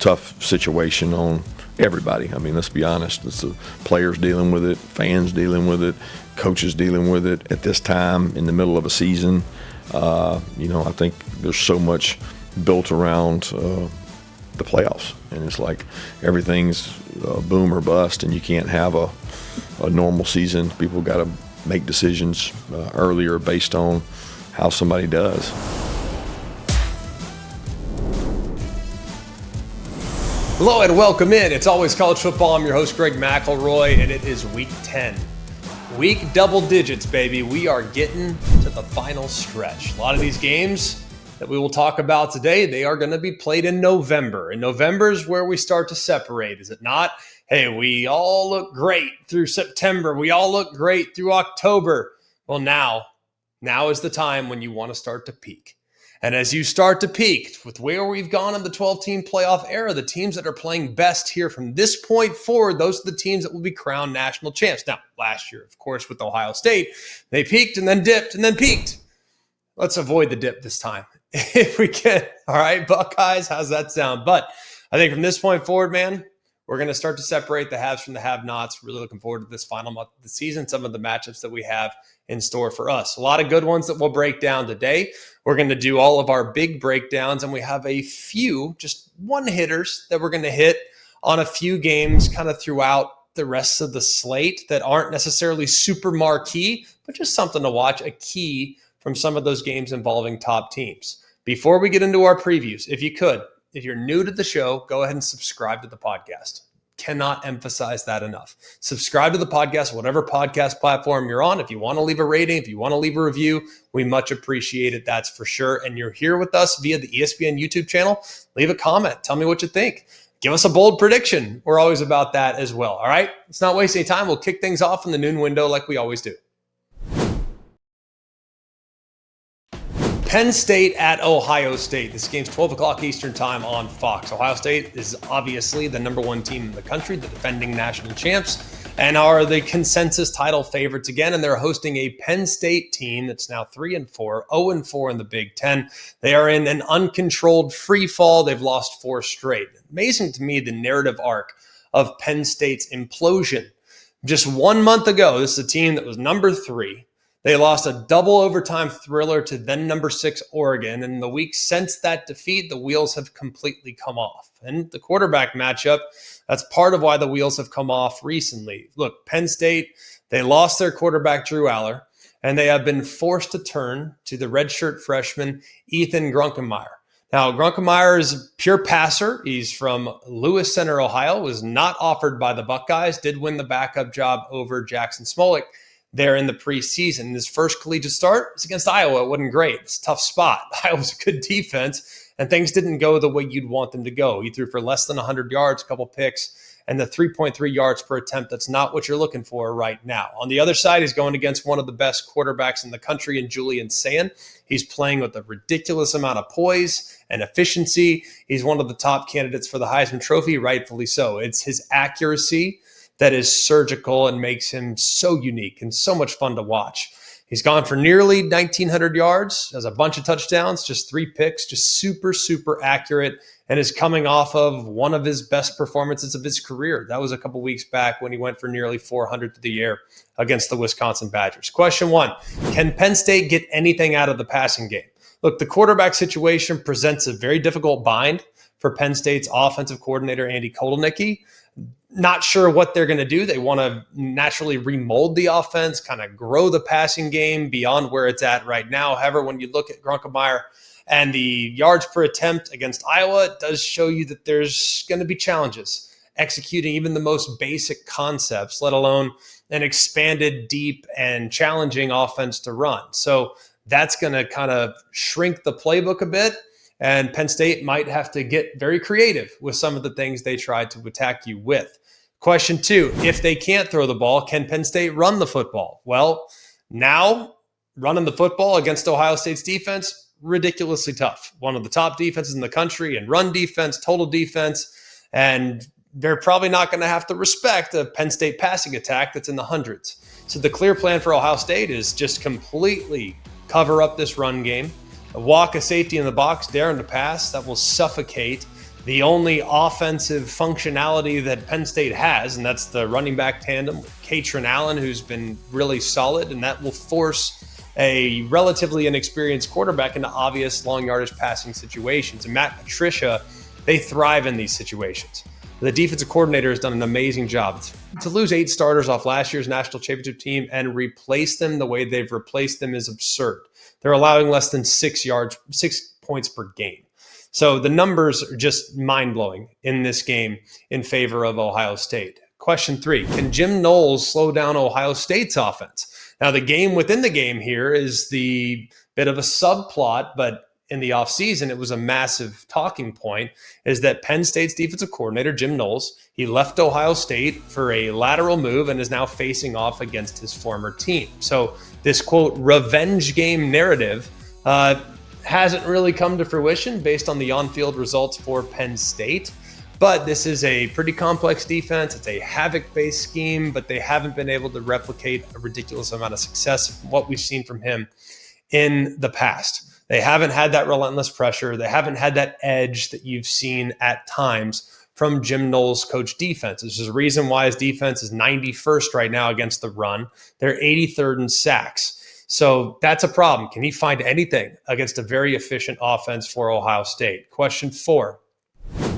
tough situation on everybody. I mean, let's be honest. It's the players dealing with it, fans dealing with it, coaches dealing with it at this time in the middle of a season. I think there's so much built around the playoffs, and it's like everything's boom or bust, and you can't have a normal season. People got to make decisions earlier based on how somebody does. Hello and welcome in. It's always college football. I'm your host, Greg McElroy, and it is week 10. Week double digits, baby. We are getting to the final stretch. A lot of these games that we will talk about today, they are going to be played in November. And November is where we start to separate, is it not? Hey, we all look great through September. We all look great through October. Well, now is the time when you want to start to peak. And as you start to peak with where we've gone in the 12-team playoff era, the teams that are playing best here from this point forward, those are the teams that will be crowned national champs. Now, last year, of course, with Ohio State, they peaked and then dipped and then peaked. Let's avoid the dip this time if we can. All right, Buckeyes, how's that sound? But I think from this point forward, man, we're going to start to separate the haves from the have-nots. Really looking forward to this final month of the season, some of the matchups that we have in store for us. A lot of good ones that we'll break down today. We're going to do all of our big breakdowns, and we have a few just one-hitters that we're going to hit on a few games kind of throughout the rest of the slate that aren't necessarily super marquee, but just something to watch, a key from some of those games involving top teams. Before we get into our previews, if you're new to the show, go ahead and subscribe to the podcast. Cannot emphasize that enough. Subscribe to the podcast, whatever podcast platform you're on. If you want to leave a rating, if you want to leave a review, we much appreciate it, that's for sure. And you're here with us via the ESPN YouTube channel, leave a comment. Tell me what you think. Give us a bold prediction. We're always about that as well. All right? Let's not waste any time. We'll kick things off in the noon window like we always do. Penn State at Ohio State. This game's 12 o'clock Eastern time on Fox. Ohio State is obviously the number one team in the country, the defending national champs, and are the consensus title favorites again. And they're hosting a Penn State team that's now 3-4, 0-4 in the Big Ten. They are in an uncontrolled free fall. They've lost 4 straight. Amazing to me, the narrative arc of Penn State's implosion. Just 1 month ago, this is a team that was number 3. They lost a double overtime thriller to then number 6 Oregon. And in the week since that defeat, the wheels have completely come off. And the quarterback matchup, that's part of why the wheels have come off recently. Look, Penn State, they lost their quarterback, Drew Aller, and they have been forced to turn to the redshirt freshman, Ethan Grunkemeyer. Now, Grunkemeyer is a pure passer. He's from Lewis Center, Ohio, was not offered by the Buckeyes, did win the backup job over Jackson Smolik there in the preseason. His first collegiate start was against Iowa. It wasn't great. It's a tough spot. Iowa's a good defense, and things didn't go the way you'd want them to go. He threw for less than 100 yards, a couple picks, and the 3.3 yards per attempt, that's not what you're looking for right now. On the other side, he's going against one of the best quarterbacks in the country in Julian Sayin. He's playing with a ridiculous amount of poise and efficiency. He's one of the top candidates for the Heisman Trophy, rightfully so. It's his accuracy that is surgical and makes him so unique and so much fun to watch. He's gone for nearly 1,900 yards, has a bunch of touchdowns, just 3 picks, just super, super accurate, and is coming off of one of his best performances of his career. That was a couple weeks back when he went for nearly 400 through the air against the Wisconsin Badgers. Question 1, can Penn State get anything out of the passing game? Look, the quarterback situation presents a very difficult bind for Penn State's offensive coordinator, Andy Kotelnicki. Not sure what they're going to do. They want to naturally remold the offense, kind of grow the passing game beyond where it's at right now. However, when you look at Grunkemeyer and the yards per attempt against Iowa, it does show you that there's going to be challenges executing even the most basic concepts, let alone an expanded, deep, and challenging offense to run. So that's going to kind of shrink the playbook a bit. And Penn State might have to get very creative with some of the things they try to attack you with. Question 2, if they can't throw the ball, can Penn State run the football? Well, now running the football against Ohio State's defense, ridiculously tough. One of the top defenses in the country in run defense, total defense, and they're probably not going to have to respect a Penn State passing attack that's in the hundreds. So the clear plan for Ohio State is just completely cover up this run game, walk a safety in the box, dare him to pass. That will suffocate the only offensive functionality that Penn State has, and that's the running back tandem with Katrin Allen, who's been really solid, and that will force a relatively inexperienced quarterback into obvious long yardage passing situations. And Matt Patricia, they thrive in these situations. The defensive coordinator has done an amazing job. To lose 8 starters off last year's national championship team and replace them the way they've replaced them is absurd. They're allowing less than 6 points per game. So the numbers are just mind-blowing in this game in favor of Ohio State. Question 3, can Jim Knowles slow down Ohio State's offense? Now, the game within the game here is the bit of a subplot, but in the offseason, it was a massive talking point, is that Penn State's defensive coordinator, Jim Knowles, he left Ohio State for a lateral move and is now facing off against his former team. So this, quote, revenge game narrative hasn't really come to fruition based on the on-field results for Penn State. But this is a pretty complex defense. It's a havoc-based scheme, but they haven't been able to replicate a ridiculous amount of success from what we've seen from him in the past. They haven't had that relentless pressure. They haven't had that edge that you've seen at times from Jim Knowles' coach defense. This is a reason why his defense is 91st right now against the run. They're 83rd in sacks. So that's a problem. Can he find anything against a very efficient offense for Ohio State? Question 4.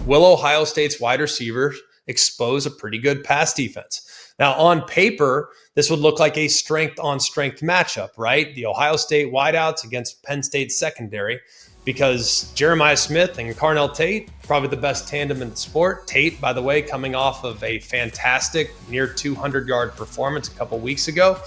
Will Ohio State's wide receivers expose a pretty good pass defense? Now, on paper, this would look like a strength-on-strength matchup, right? The Ohio State wideouts against Penn State secondary, because Jeremiah Smith and Carnell Tate, probably the best tandem in the sport. Tate, by the way, coming off of a fantastic near 200-yard performance a couple weeks ago.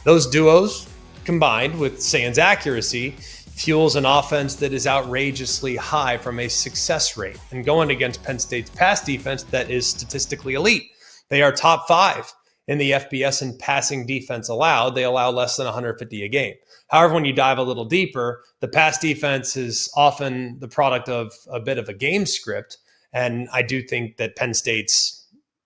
Those duos, combined with Sands' accuracy, fuels an offense that is outrageously high from a success rate, and going against Penn State's pass defense that is statistically elite. They are top 5 in the FBS in passing defense allowed. They allow less than 150 a game. However, when you dive a little deeper, the pass defense is often the product of a bit of a game script, and I do think that Penn State's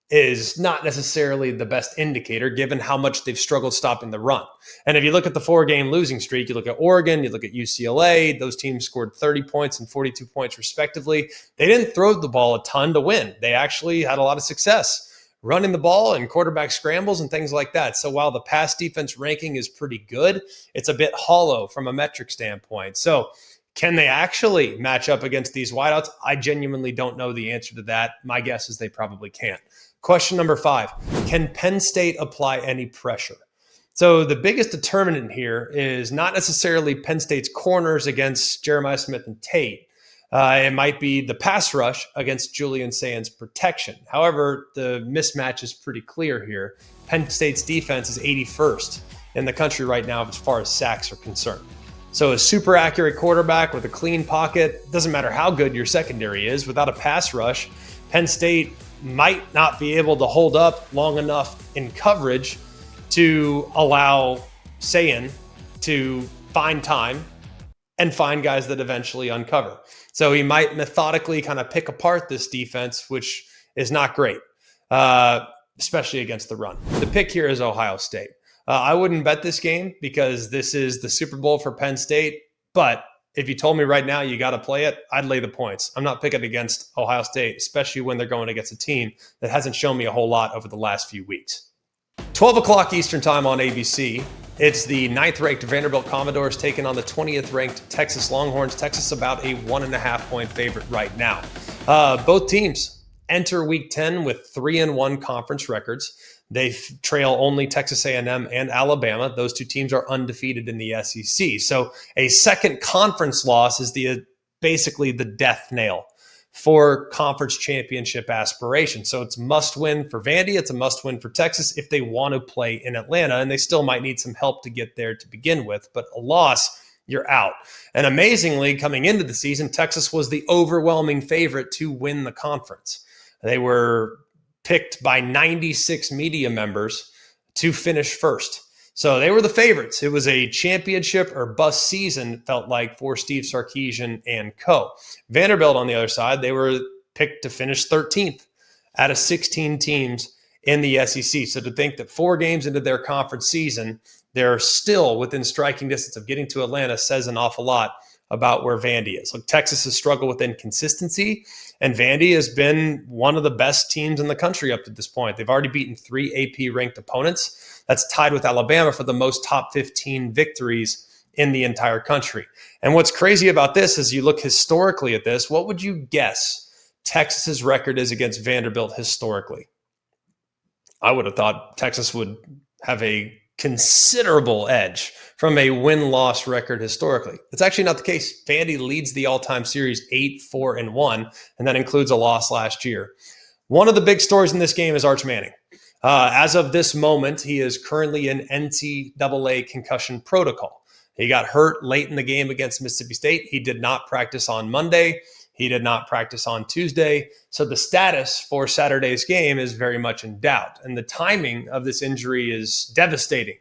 is not necessarily the best indicator given how much they've struggled stopping the run. And if you look at the 4-game losing streak, you look at Oregon, you look at UCLA, those teams scored 30 points and 42 points respectively. They didn't throw the ball a ton to win. They actually had a lot of success running the ball and quarterback scrambles and things like that. So while the pass defense ranking is pretty good, it's a bit hollow from a metric standpoint. So can they actually match up against these wideouts? I genuinely don't know the answer to that. My guess is they probably can't. Question number 5, can Penn State apply any pressure? So the biggest determinant here is not necessarily Penn State's corners against Jeremiah Smith and Tate. It might be the pass rush against Julian Sands' protection. However, the mismatch is pretty clear here. Penn State's defense is 81st in the country right now as far as sacks are concerned. So a super accurate quarterback with a clean pocket, doesn't matter how good your secondary is, without a pass rush, Penn State might not be able to hold up long enough in coverage to allow Sayan to find time and find guys that eventually uncover. So he might methodically kind of pick apart this defense, which is not great, especially against the run. The pick here is Ohio State. I wouldn't bet this game because this is the Super Bowl for Penn State, but if you told me right now you got to play it, I'd lay the points. I'm not picking against Ohio State, especially when they're going against a team that hasn't shown me a whole lot over the last few weeks. 12 o'clock Eastern time on ABC. It's the 9th-ranked Vanderbilt Commodores taking on the 20th-ranked Texas Longhorns. Texas about a 1.5-point favorite right now. Both teams enter Week 10 with 3-1 conference records. They trail only Texas A&M and Alabama. Those two teams are undefeated in the SEC. So a second conference loss is basically the death nail for conference championship aspirations. So it's must win for Vandy. It's a must win for Texas if they want to play in Atlanta, and they still might need some help to get there to begin with. But a loss, you're out. And amazingly, coming into the season, Texas was the overwhelming favorite to win the conference. They were picked by 96 media members to finish first. So they were the favorites. It was a championship or bust season, felt like, for Steve Sarkisian and co. Vanderbilt, on the other side, they were picked to finish 13th out of 16 teams in the SEC. So to think that 4 games into their conference season, they're still within striking distance of getting to Atlanta says an awful lot about where Vandy is. Look, Texas has struggled with inconsistency, and Vandy has been one of the best teams in the country up to this point. They've already beaten 3 AP-ranked opponents. That's tied with Alabama for the most top 15 victories in the entire country. And what's crazy about this is you look historically at this, what would you guess Texas's record is against Vanderbilt historically? I would have thought Texas would have a considerable edge from a win-loss record historically. It's actually not the case. Vandy leads the all-time series 8-4-1, and that includes a loss last year. One of the big stories in this game is Arch Manning. As of this moment, he is currently in NCAA concussion protocol. He got hurt late in the game against Mississippi State. He did not practice on Monday. He did not practice on Tuesday. So the status for Saturday's game is very much in doubt. And the timing of this injury is devastating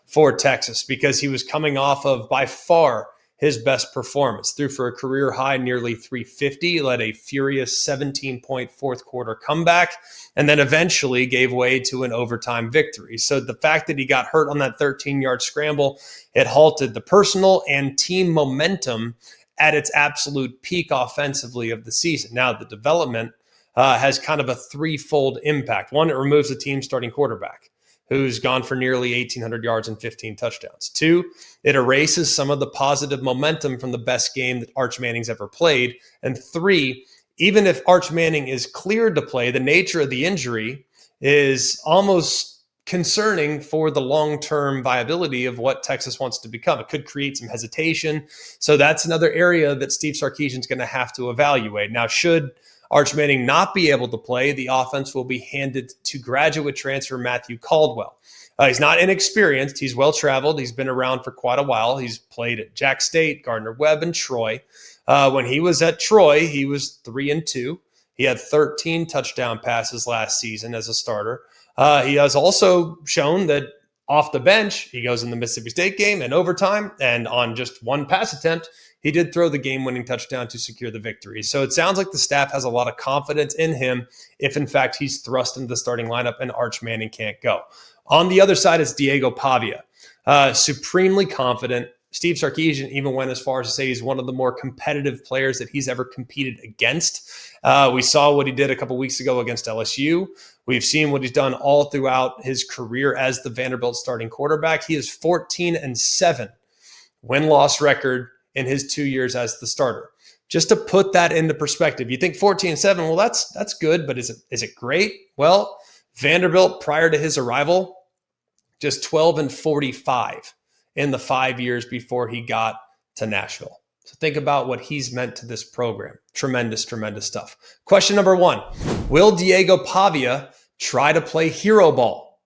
for Texas because he was coming off of, by far, his best performance. Threw for a career high nearly 350, led a furious 17-point fourth quarter comeback, and then eventually gave way to an overtime victory. So the fact that he got hurt on that 13-yard scramble, it halted the personal and team momentum at its absolute peak offensively of the season. Now, the development has kind of a threefold impact. One, it removes the team's starting quarterback, who's gone for nearly 1,800 yards and 15 touchdowns. 2, it erases some of the positive momentum from the best game that Arch Manning's ever played. And 3, even if Arch Manning is cleared to play, the nature of the injury is almost concerning for the long-term viability of what Texas wants to become. It could create some hesitation. So that's another area that Steve Sarkisian's going to have to evaluate. Now, should Arch Manning not be able to play, the offense will be handed to graduate transfer Matthew Caldwell. He's not inexperienced. He's well-traveled. He's been around for quite a while. He's played at Jack State, Gardner-Webb, and Troy. When he was at Troy, he was 3-2. He had 13 touchdown passes last season as a starter. He has also shown that off the bench, he goes in the Mississippi State game in overtime, and on just one pass attempt, he did throw the game-winning touchdown to secure the victory. So it sounds like the staff has a lot of confidence in him if, in fact, he's thrust into the starting lineup and Arch Manning can't go. On the other side is Diego Pavia, supremely confident. Steve Sarkisian even went as far as to say he's one of the more competitive players that he's ever competed against. We saw what he did a couple weeks ago against LSU. We've seen what he's done all throughout his career as the Vanderbilt starting quarterback. He is 14-7 win-loss record in his 2 years as the starter. Just to put that into perspective, you think 14-7, well, that's good, but is it great? Well, Vanderbilt prior to his arrival, just 12-45 in the 5 years before he got to Nashville. So think about what he's meant to this program. Tremendous, tremendous stuff. Question number 1, will Diego Pavia try to play hero ball?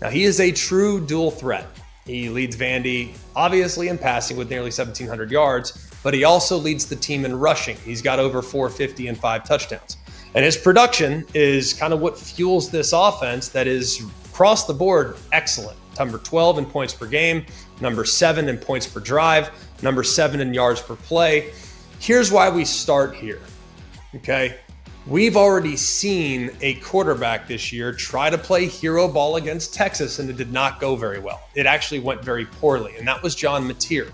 Now, he is a true dual threat. He leads Vandy, obviously, in passing with nearly 1,700 yards, but he also leads the team in rushing. He's got over 450 and 5 touchdowns. And his production is kind of what fuels this offense that is across the board excellent. Number 12 in points per game, number 7 in points per drive, number 7 in yards per play. Here's why we start here, okay? We've already seen a quarterback this year try to play hero ball against Texas, and it did not go very well. It actually went very poorly, and that was John Mateer.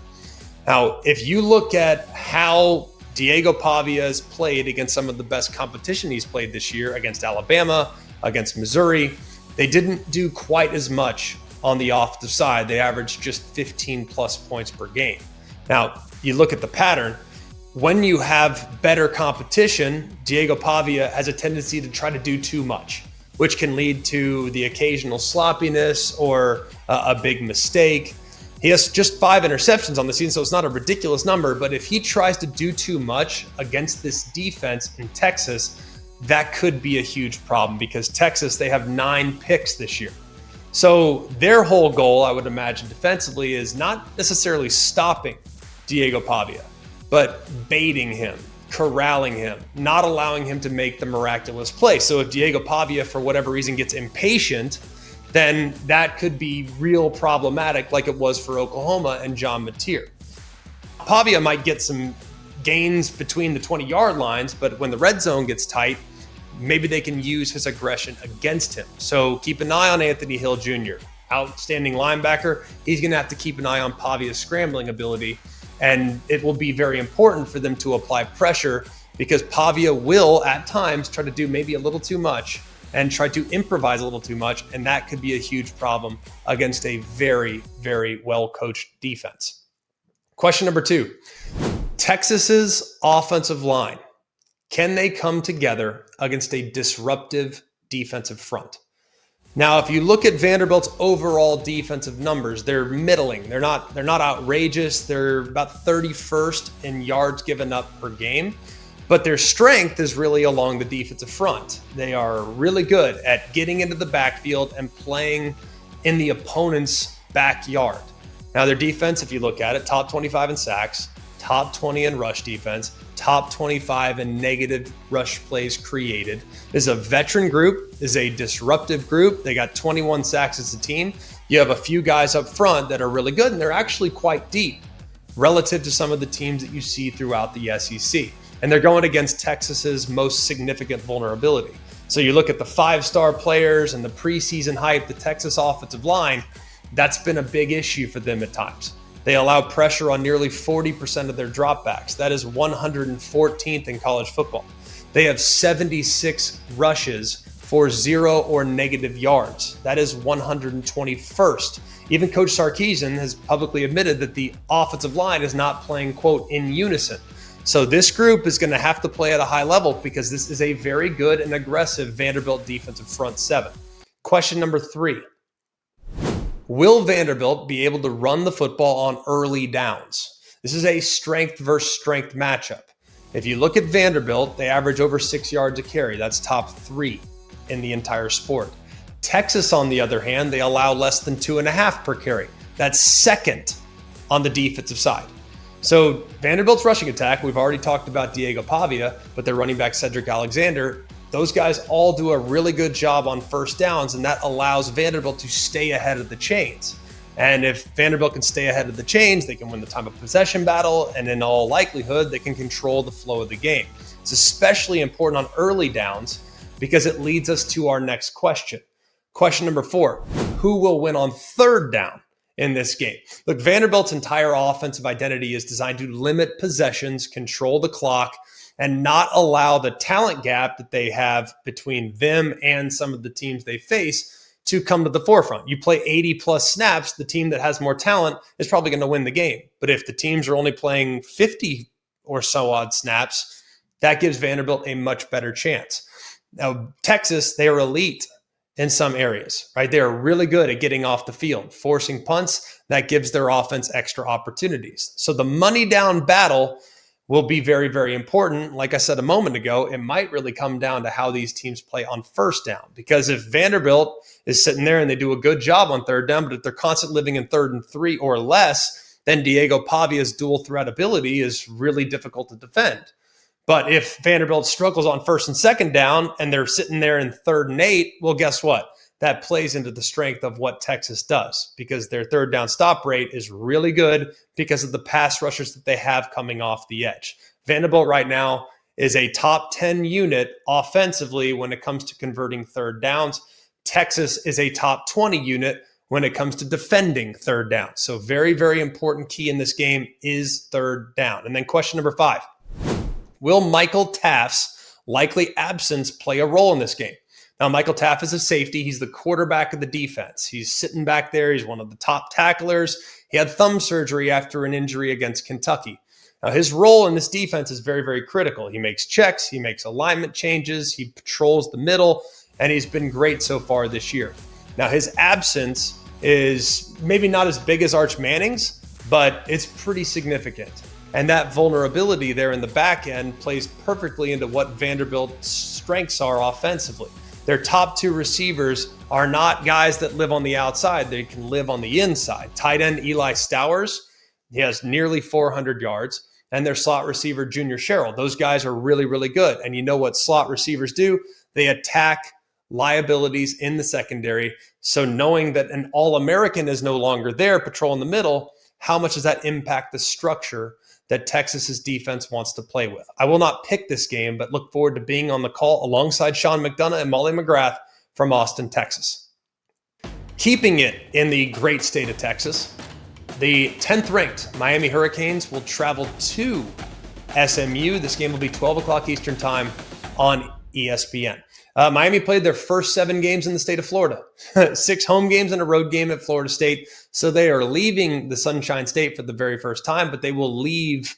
Now, if you look at how Diego Pavia has played against some of the best competition he's played this year, against Alabama, against Missouri, they didn't do quite as much on the offensive side. They averaged just 15 plus points per game. Now, you look at the pattern. When you have better competition, Diego Pavia has a tendency to try to do too much, which can lead to the occasional sloppiness or a big mistake. He has just 5 interceptions on the season, so it's not a ridiculous number, but if he tries to do too much against this defense in Texas, that could be a huge problem because Texas, they have 9 picks this year. So their whole goal, I would imagine defensively, is not necessarily stopping Diego Pavia, but baiting him, corralling him, not allowing him to make the miraculous play. So if Diego Pavia, for whatever reason, gets impatient, then that could be real problematic like it was for Oklahoma and John Mateer. Pavia might get some gains between the 20-yard lines, but when the red zone gets tight, maybe they can use his aggression against him. So keep an eye on Anthony Hill Jr., outstanding linebacker. He's going to have to keep an eye on Pavia's scrambling ability And it will be very important for them to apply pressure because Pavia will at times try to do maybe a little too much and try to improvise a little too much. And that could be a huge problem against a very, very well-coached defense. Question number 2, Texas's offensive line. Can they come together against a disruptive defensive front? Now, if you look at Vanderbilt's overall defensive numbers, they're middling. They're not outrageous. They're about 31st in yards given up per game, but their strength is really along the defensive front. They are really good at getting into the backfield and playing in the opponent's backyard. Now, their defense, if you look at it, top 25 in sacks, top 20 in rush defense, top 25 in negative rush plays created. This is a veteran group, this is a disruptive group. They got 21 sacks as a team. You have a few guys up front that are really good, and they're actually quite deep relative to some of the teams that you see throughout the SEC. And they're going against Texas's most significant vulnerability. So you look at the 5-star players and the preseason hype, the Texas offensive line, that's been a big issue for them at times. They allow pressure on nearly 40% of their dropbacks. That is 114th in college football. They have 76 rushes for 0 or negative yards. That is 121st. Even Coach Sarkisian has publicly admitted that the offensive line is not playing, quote, in unison. So this group is going to have to play at a high level because this is a very good and aggressive Vanderbilt defensive front 7. Question number 3. Will Vanderbilt be able to run the football on early downs? This is a strength versus strength matchup. If you look at Vanderbilt, they average over 6 yards a carry. That's top 3 in the entire sport. Texas, on the other hand, they allow less than 2.5 per carry. That's second on the defensive side. So Vanderbilt's rushing attack, we've already talked about Diego Pavia, but their running back Cedric Alexander, those guys all do a really good job on first downs, and that allows Vanderbilt to stay ahead of the chains. And if Vanderbilt can stay ahead of the chains, they can win the time of possession battle, and in all likelihood, they can control the flow of the game. It's especially important on early downs because it leads us to our next question. Question number 4, who will win on third down in this game? Look, Vanderbilt's entire offensive identity is designed to limit possessions, control the clock, and not allow the talent gap that they have between them and some of the teams they face to come to the forefront. You play 80 plus snaps, the team that has more talent is probably going to win the game. But if the teams are only playing 50 or so odd snaps, that gives Vanderbilt a much better chance. Now, Texas, they are elite in some areas, right? They are really good at getting off the field, forcing punts. That gives their offense extra opportunities. So the money down battle will be very, very important. Like I said a moment ago, it might really come down to how these teams play on first down. Because if Vanderbilt is sitting there and they do a good job on third down, but if they're constantly living in 3rd and 3 or less, then Diego Pavia's dual threat ability is really difficult to defend. But if Vanderbilt struggles on 1st and 2nd down and they're sitting there in 3rd and 8, well, guess what? That plays into the strength of what Texas does because their third down stop rate is really good because of the pass rushers that they have coming off the edge. Vanderbilt right now is a top 10 unit offensively when it comes to converting third downs. Texas is a top 20 unit when it comes to defending third down. So very, very important key in this game is third down. And then question number 5, will Michael Taft's likely absence play a role in this game? Now, Michael Taft is a safety. He's the quarterback of the defense. He's sitting back there. He's one of the top tacklers. He had thumb surgery after an injury against Kentucky. Now, his role in this defense is very, very critical. He makes checks. He makes alignment changes. He patrols the middle, and he's been great so far this year. Now, his absence is maybe not as big as Arch Manning's, but it's pretty significant. And that vulnerability there in the back end plays perfectly into what Vanderbilt's strengths are offensively. Their top 2 receivers are not guys that live on the outside. They can live on the inside. Tight end Eli Stowers, he has nearly 400 yards. And their slot receiver, Junior Sherrill. Those guys are really, really good. And you know what slot receivers do? They attack liabilities in the secondary. So knowing that an All-American is no longer there patrolling the middle, how much does that impact the structure that Texas's defense wants to play with? I will not pick this game, but look forward to being on the call alongside Sean McDonough and Molly McGrath from Austin, Texas. Keeping it in the great state of Texas, The 10th ranked Miami Hurricanes will travel to SMU. This game will be 12 o'clock Eastern time on ESPN. Miami played their first 7 games in the state of Florida, 6 home games and a road game at Florida State. So they are leaving the Sunshine State for the very first time, but they will leave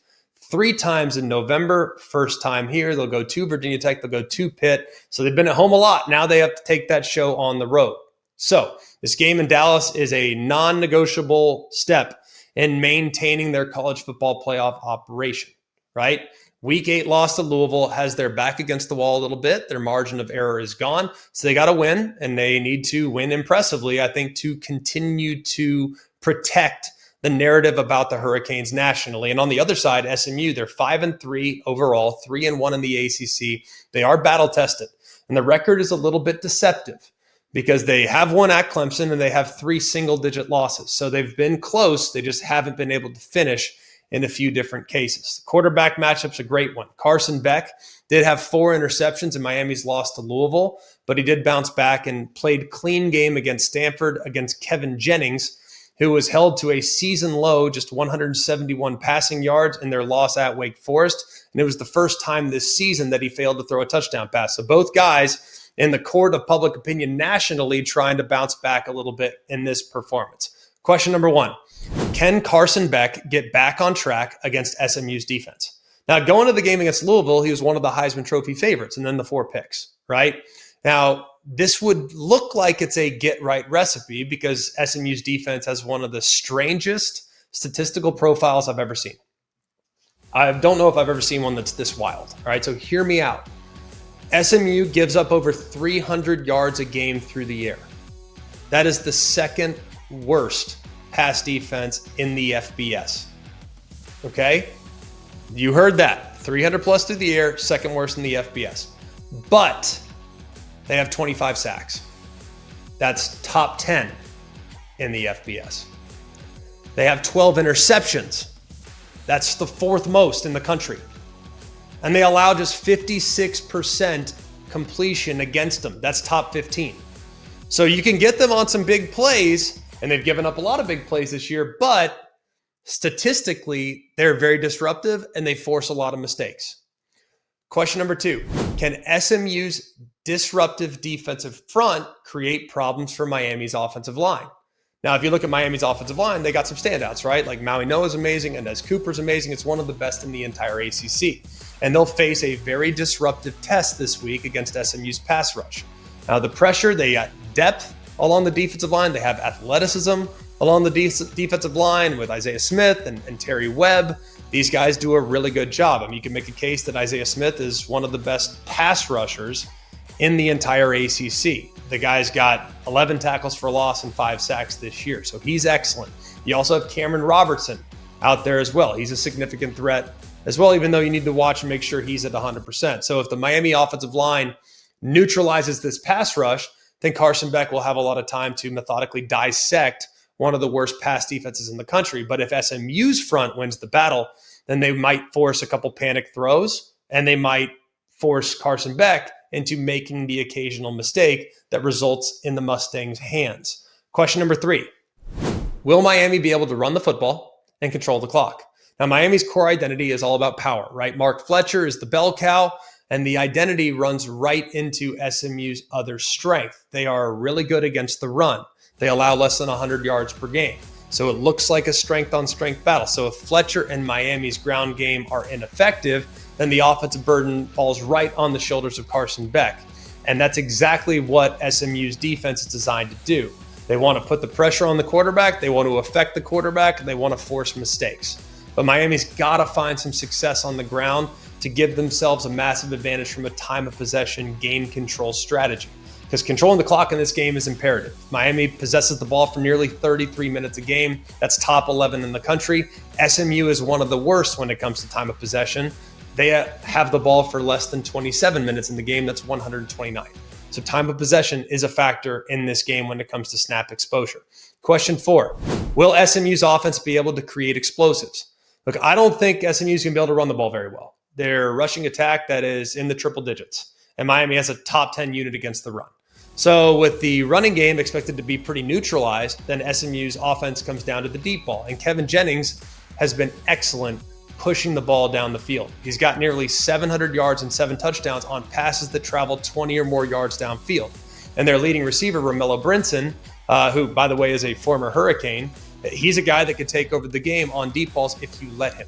3 times in November. First time here, they'll go to Virginia Tech, they'll go to Pitt. So they've been at home a lot. Now they have to take that show on the road. So this game in Dallas is a non-negotiable step in maintaining their college football playoff operation, right? Week 8 loss to Louisville has their back against the wall a little bit. Their margin of error is gone. So they got to win, and they need to win impressively, I think, to continue to protect the narrative about the Hurricanes nationally. And on the other side, SMU, they're 5-3 overall, 3-1 in the ACC. They are battle tested, and the record is a little bit deceptive because they have won at Clemson and they have 3 single-digit losses. So they've been close. They just haven't been able to finish in a few different cases. The quarterback matchup's a great one. Carson Beck did have 4 interceptions in Miami's loss to Louisville, but he did bounce back and played clean game against Stanford, against Kevin Jennings, who was held to a season low, just 171 passing yards in their loss at Wake Forest. And it was the first time this season that he failed to throw a touchdown pass. So both guys in the court of public opinion nationally trying to bounce back a little bit in this performance. Question number 1. Can Carson Beck get back on track against SMU's defense? Now, going to the game against Louisville, he was one of the Heisman Trophy favorites, and then the 4 picks, right? Now, this would look like it's a get-right recipe because SMU's defense has one of the strangest statistical profiles I've ever seen. I don't know if I've ever seen one that's this wild, all right? So hear me out. SMU gives up over 300 yards a game through the air. That is the second worst pass defense in the FBS. Okay? You heard that. 300 plus through the air, second worst in the FBS. But they have 25 sacks. That's top 10 in the FBS. They have 12 interceptions. That's the 4th most in the country. And they allow just 56% completion against them. That's top 15. So you can get them on some big plays, and they've given up a lot of big plays this year, but statistically, they're very disruptive and they force a lot of mistakes. Question number 2, can SMU's disruptive defensive front create problems for Miami's offensive line? Now, if you look at Miami's offensive line, they got some standouts, right? Like Maui Noah's amazing, and Inez Cooper's amazing. It's one of the best in the entire ACC. And they'll face a very disruptive test this week against SMU's pass rush. Now, the pressure, they got depth along the defensive line. They have athleticism along the defensive line with Isaiah Smith and Terry Webb. These guys do a really good job. I mean, you can make a case that Isaiah Smith is one of the best pass rushers in the entire ACC. The guy's got 11 tackles for loss and 5 sacks this year, so he's excellent. You also have Cameron Robertson out there as well. He's a significant threat as well, even though you need to watch and make sure he's at 100%. So if the Miami offensive line neutralizes this pass rush, then Carson Beck will have a lot of time to methodically dissect one of the worst pass defenses in the country. But if SMU's front wins the battle, then they might force a couple panic throws, and they might force Carson Beck into making the occasional mistake that results in the Mustangs' hands. Question number 3, will Miami be able to run the football and control the clock? Now, Miami's core identity is all about power, right? Mark Fletcher is the bell cow, and the identity runs right into SMU's other strength. They are really good against the run. They allow less than 100 yards per game. So it looks like a strength-on-strength battle. So if Fletcher and Miami's ground game are ineffective, then the offensive burden falls right on the shoulders of Carson Beck. And that's exactly what SMU's defense is designed to do. They want to put the pressure on the quarterback, they want to affect the quarterback, and they want to force mistakes. But Miami's got to find some success on the ground to give themselves a massive advantage from a time of possession, game control strategy. Because controlling the clock in this game is imperative. Miami possesses the ball for nearly 33 minutes a game. That's top 11 in the country. SMU is one of the worst when it comes to time of possession. They have the ball for less than 27 minutes in the game. That's 129. So time of possession is a factor in this game when it comes to snap exposure. Question 4, will SMU's offense be able to create explosives? Look, I don't think SMU's going to be able to run the ball very well. They're rushing attack that is in the triple digits, and Miami has a top 10 unit against the run. So with the running game expected to be pretty neutralized, then SMU's offense comes down to the deep ball. And Kevin Jennings has been excellent pushing the ball down the field. He's got nearly 700 yards and 7 touchdowns on passes that travel 20 or more yards downfield. And their leading receiver, Romello Brinson, who, by the way, is a former Hurricane, he's a guy that could take over the game on deep balls if you let him.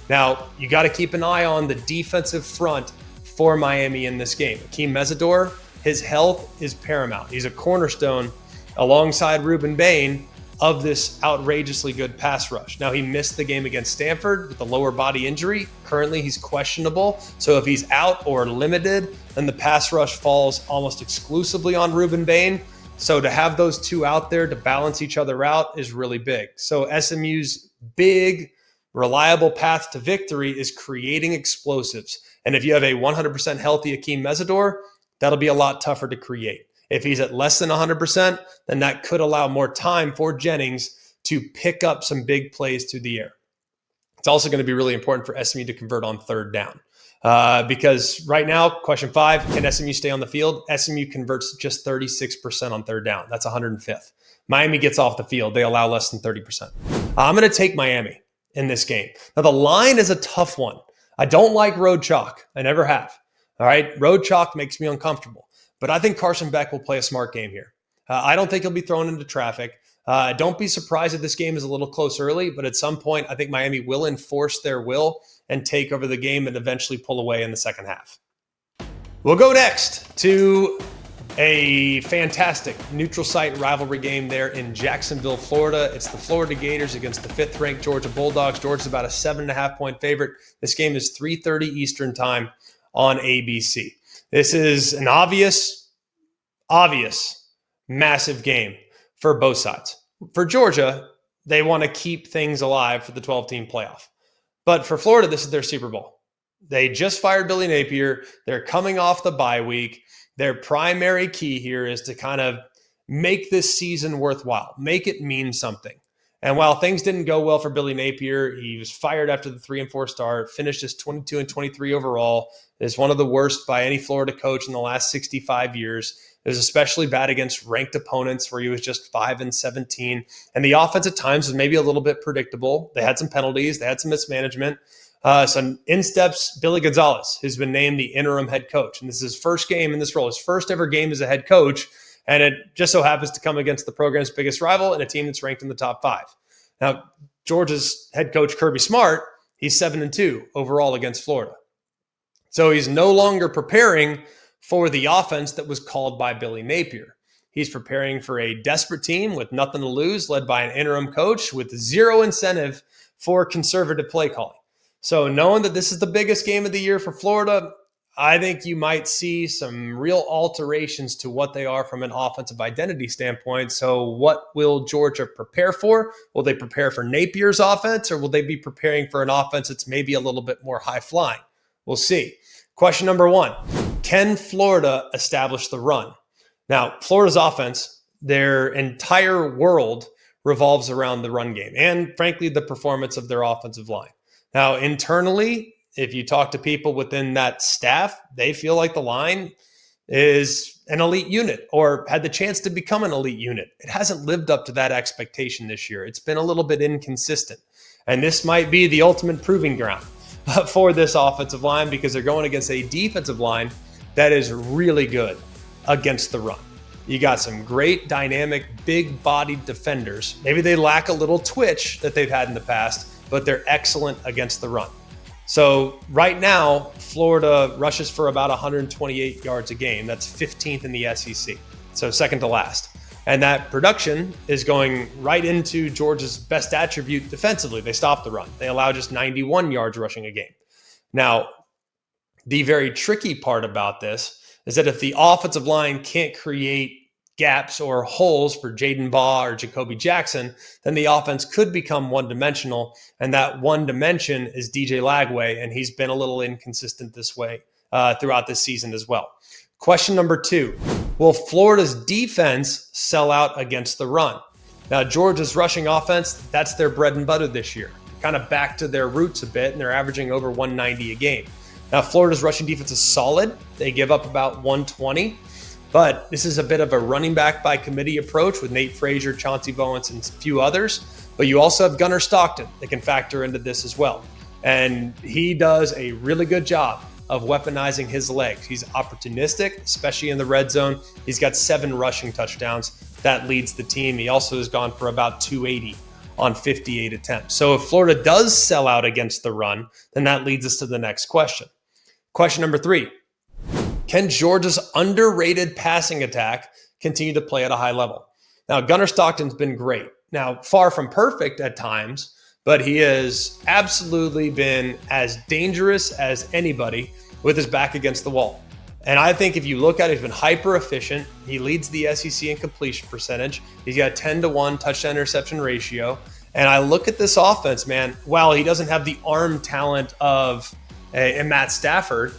Now, you got to keep an eye on the defensive front for Miami in this game. Akeem Mesidor, his health is paramount. He's a cornerstone alongside Ruben Bain of this outrageously good pass rush. Now, he missed the game against Stanford with a lower body injury. Currently, he's questionable. So if he's out or limited, then the pass rush falls almost exclusively on Ruben Bain. So to have those two out there to balance each other out is really big. So SMU's big, reliable path to victory is creating explosives. And if you have a 100% healthy Akeem Mesidor, that'll be a lot tougher to create. If he's at less than 100%, then that could allow more time for Jennings to pick up some big plays through the air. It's also going to be really important for SMU to convert on third down. Because right now, question 5, can SMU stay on the field? SMU converts just 36% on third down. That's 105th. Miami gets off the field. They allow less than 30%. I'm going to take Miami in this game. Now, the line is a tough one. I don't like road chalk. I never have. All right. Road chalk makes me uncomfortable. But I think Carson Beck will play a smart game here. I don't think he'll be thrown into traffic. Don't be surprised if this game is a little close early, but at some point, I think Miami will enforce their will and take over the game and eventually pull away in the second half. We'll go next to a fantastic neutral site rivalry game there in Jacksonville, Florida. It's the Florida Gators against the 5th-ranked Georgia Bulldogs. Georgia's about a 7.5-point favorite. This game is 3:30 Eastern time on ABC. This is an obvious, massive game for both sides. For Georgia, they want to keep things alive for the 12-team playoff. But for Florida, this is their Super Bowl. They just fired Billy Napier. They're coming off the bye week. Their primary key here is to kind of make this season worthwhile, make it mean something. And while things didn't go well for Billy Napier, he was fired after the 3-4 start, finished as 22-23 overall. Is one of the worst by any Florida coach in the last 65 years. It was especially bad against ranked opponents where he was just 5-17. And the offense at times was maybe a little bit predictable. They had some penalties. They had some mismanagement. So in steps Billy Gonzalez, who's been named the interim head coach. And this is his first game in this role, his first ever game as a head coach. And it just so happens to come against the program's biggest rival and a team that's ranked in the top 5. Now, Georgia's head coach, Kirby Smart, he's 7-2 overall against Florida. So he's no longer preparing for the offense that was called by Billy Napier. He's preparing for a desperate team with nothing to lose, led by an interim coach with zero incentive for conservative play calling. So knowing that this is the biggest game of the year for Florida, I think you might see some real alterations to what they are from an offensive identity standpoint. So what will Georgia prepare for? Will they prepare for Napier's offense, or will they be preparing for an offense that's maybe a little bit more high-flying? We'll see. Question number 1, can Florida establish the run? Now, Florida's offense, their entire world revolves around the run game and, frankly, the performance of their offensive line. Now, internally, if you talk to people within that staff, they feel like the line is an elite unit or had the chance to become an elite unit. It hasn't lived up to that expectation this year. It's been a little bit inconsistent. And this might be the ultimate proving ground for this offensive line because they're going against a defensive line that is really good against the run. You got some great, dynamic, big-bodied defenders. Maybe they lack a little twitch that they've had in the past, but they're excellent against the run. So right now, Florida rushes for about 128 yards a game. That's 15th in the SEC, so second to last. And that production is going right into Georgia's best attribute defensively. They stop the run. They allow just 91 yards rushing a game. Now, the very tricky part about this is that if the offensive line can't create gaps or holes for Jaden Baugh or Jacoby Jackson, then the offense could become one-dimensional, and that one dimension is DJ Lagway, and he's been a little inconsistent this way throughout this season as well. Question number 2, will Florida's defense sell out against the run? Now, Georgia's rushing offense, that's their bread and butter this year. Kind of back to their roots a bit, and they're averaging over 190 a game. Now, Florida's rushing defense is solid. They give up about 120. But this is a bit of a running back by committee approach with Nate Frazier, Chauncey Bowens, and a few others. But you also have Gunnar Stockton that can factor into this as well. And he does a really good job of weaponizing his legs. He's opportunistic, especially in the red zone. He's got 7 rushing touchdowns. That leads the team. He also has gone for about 280 on 58 attempts. So if Florida does sell out against the run, then that leads us to the next question. Question number 3. Can Georgia's underrated passing attack continue to play at a high level? Now, Gunnar Stockton's been great. Now, far from perfect at times, but he has absolutely been as dangerous as anybody with his back against the wall. And I think if you look at it, he's been hyper efficient. He leads the SEC in completion percentage. He's got a 10-to-1 touchdown interception ratio. And I look at this offense, man, while he doesn't have the arm talent of a Matt Stafford,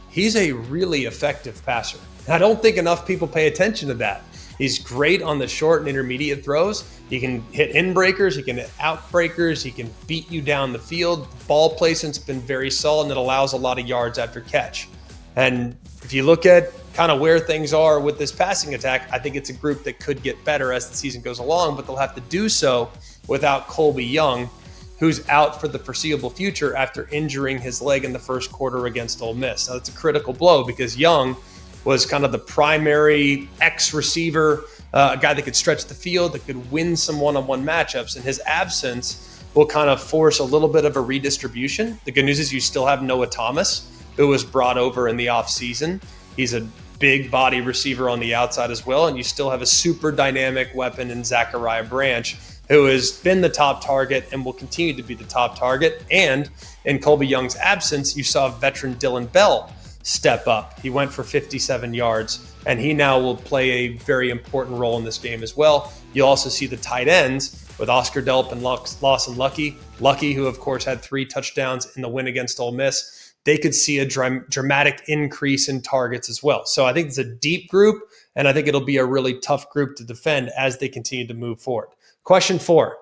he's a really effective passer. I don't think enough people pay attention to that. He's great on the short and intermediate throws. He can hit in breakers, he can hit out breakers, he can beat you down the field. Ball placement's been very solid, and it allows a lot of yards after catch. And if you look at kind of where things are with this passing attack, I think it's a group that could get better as the season goes along, but they'll have to do so without Colby Young, who's out for the foreseeable future after injuring his leg in the first quarter against Ole Miss. Now, that's a critical blow because Young was kind of the primary X-receiver, a guy that could stretch the field, that could win some one-on-one matchups, and his absence will kind of force a little bit of a redistribution. The good news is you still have Noah Thomas, who was brought over in the offseason. He's a big body receiver on the outside as well, and you still have a super dynamic weapon in Zachariah Branch, who has been the top target and will continue to be the top target. And in Colby Young's absence, you saw veteran Dylan Bell step up. He went for 57 yards, and he now will play a very important role in this game as well. You'll also see the tight ends with Oscar Delp and Lawson Lucky, who of course had 3 touchdowns in the win against Ole Miss. They could see a dramatic increase in targets as well. So I think it's a deep group, and I think it'll be a really tough group to defend as they continue to move forward. Question 4,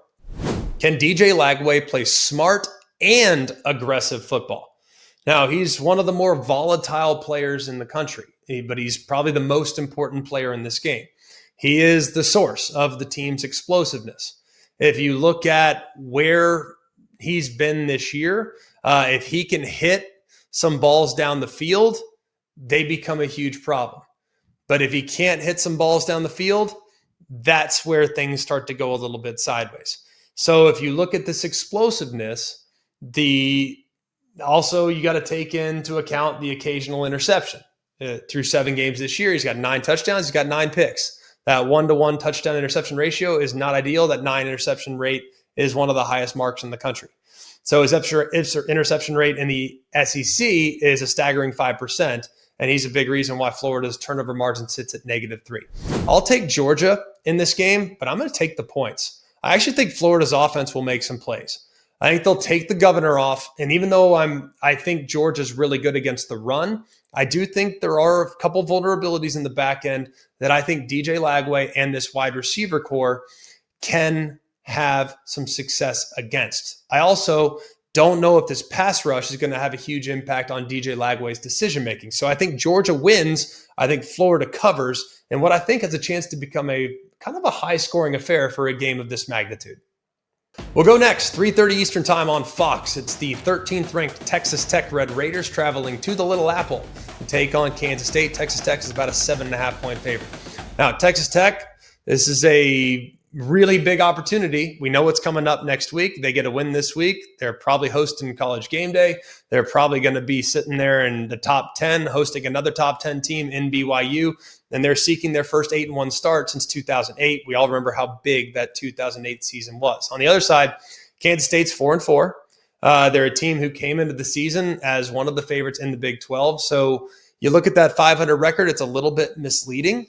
can DJ Lagway play smart and aggressive football? Now, he's one of the more volatile players in the country, but he's probably the most important player in this game. He is the source of the team's explosiveness. If you look at where he's been this year, if he can hit some balls down the field, they become a huge problem. But if he can't hit some balls down the field, that's where things start to go a little bit sideways. So if you look at this explosiveness, also you got to take into account the occasional interception. Through 7 games this year, he's got 9 touchdowns, he's got 9 picks. That 1-to-1 touchdown interception ratio is not ideal. That 9 interception rate is one of the highest marks in the country. So his interception rate in the SEC is a staggering 5%, and he's a big reason why Florida's turnover margin sits at -3. I'll take Georgia in this game, but I'm going to take the points. I actually think Florida's offense will make some plays. I think they'll take the governor off, and even though I think Georgia's really good against the run, I do think there are a couple vulnerabilities in the back end that I think DJ Lagway and this wide receiver core can have some success against. I also don't know if this pass rush is going to have a huge impact on DJ Lagway's decision-making. So I think Georgia wins. I think Florida covers, and what I think has a chance to become a kind of a high-scoring affair for a game of this magnitude. We'll go next, 3:30 Eastern time on Fox. It's the 13th ranked Texas Tech Red Raiders traveling to the Little Apple to take on Kansas State. Texas Tech is about a 7.5-point favorite. Now, Texas Tech, this is a really big opportunity. We know what's coming up next week. They get a win this week. They're probably hosting College Game Day. They're probably going to be sitting there in the top 10, hosting another top 10 team in BYU. And they're seeking their first 8-1 start since 2008. We all remember how big that 2008 season was. On the other side, Kansas State's 4-4. They're a team who came into the season as one of the favorites in the Big 12. So you look at that 500 record, it's a little bit misleading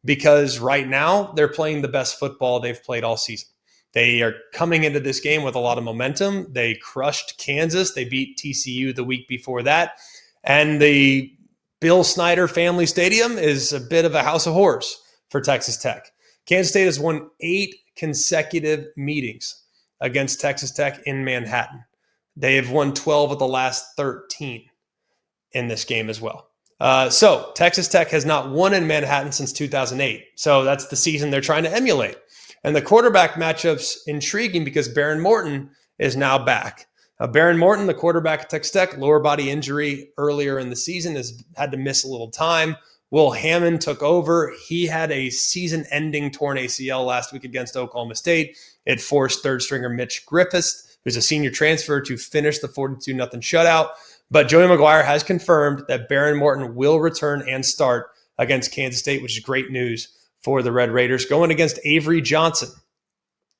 because right now they're playing the best football they've played all season. They are coming into this game with a lot of momentum. They crushed Kansas. They beat TCU the week before that. And the Bill Snyder Family Stadium is a bit of a house of horrors for Texas Tech. Kansas State has won 8 consecutive meetings against Texas Tech in Manhattan. They have won 12 of the last 13 in this game as well. So Texas Tech has not won in Manhattan since 2008. So that's the season they're trying to emulate. And the quarterback matchup's intriguing because Baron Morton is now back. Baron Morton, the quarterback at Texas Tech, lower body injury earlier in the season, has had to miss a little time. Will Hammond took over. He had a season-ending torn ACL last week against Oklahoma State. It forced third-stringer Mitch Griffiths, who's a senior transfer, to finish the 42-0 shutout. But Joey McGuire has confirmed that Baron Morton will return and start against Kansas State, which is great news for the Red Raiders, going against Avery Johnson.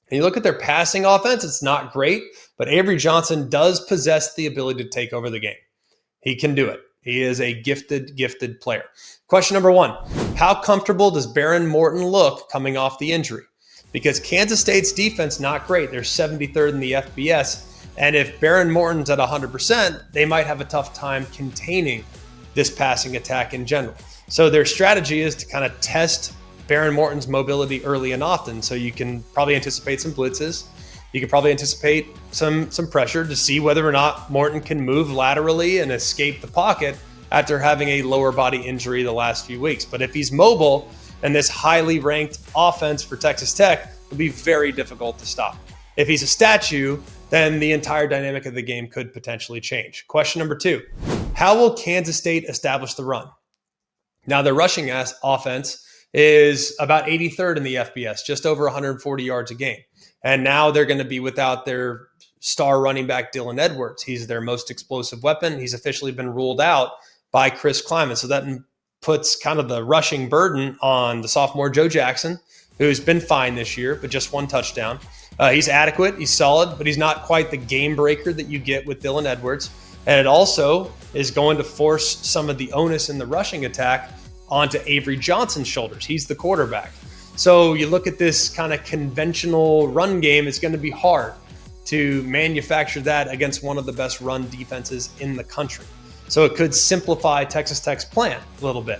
And you look at their passing offense, it's not great, but Avery Johnson does possess the ability to take over the game. He can do it. He is a gifted player. Question number 1, how comfortable does Baron Morton look coming off the injury? Because Kansas State's defense, not great. They're 73rd in the FBS. And if Baron Morton's at 100%, they might have a tough time containing this passing attack in general. So their strategy is to kind of test Baron Morton's mobility early and often. So you can probably anticipate some blitzes. You can probably anticipate some pressure to see whether or not Morton can move laterally and escape the pocket after having a lower body injury the last few weeks. But if he's mobile, and this highly ranked offense for Texas Tech will be very difficult to stop. If he's a statue, then the entire dynamic of the game could potentially change. Question number 2, how will Kansas State establish the run? Now, their rushing offense is about 83rd in the FBS, just over 140 yards a game. And now they're going to be without their star running back, Dylan Edwards. He's their most explosive weapon. He's officially been ruled out by Chris Klieman. So that puts kind of the rushing burden on the sophomore Joe Jackson, who's been fine this year, but just 1 touchdown. He's adequate, he's solid, but he's not quite the game breaker that you get with Dylan Edwards. And it also is going to force some of the onus in the rushing attack onto Avery Johnson's shoulders. He's the quarterback. So you look at this kind of conventional run game, it's going to be hard to manufacture that against one of the best run defenses in the country. So it could simplify Texas Tech's plan a little bit.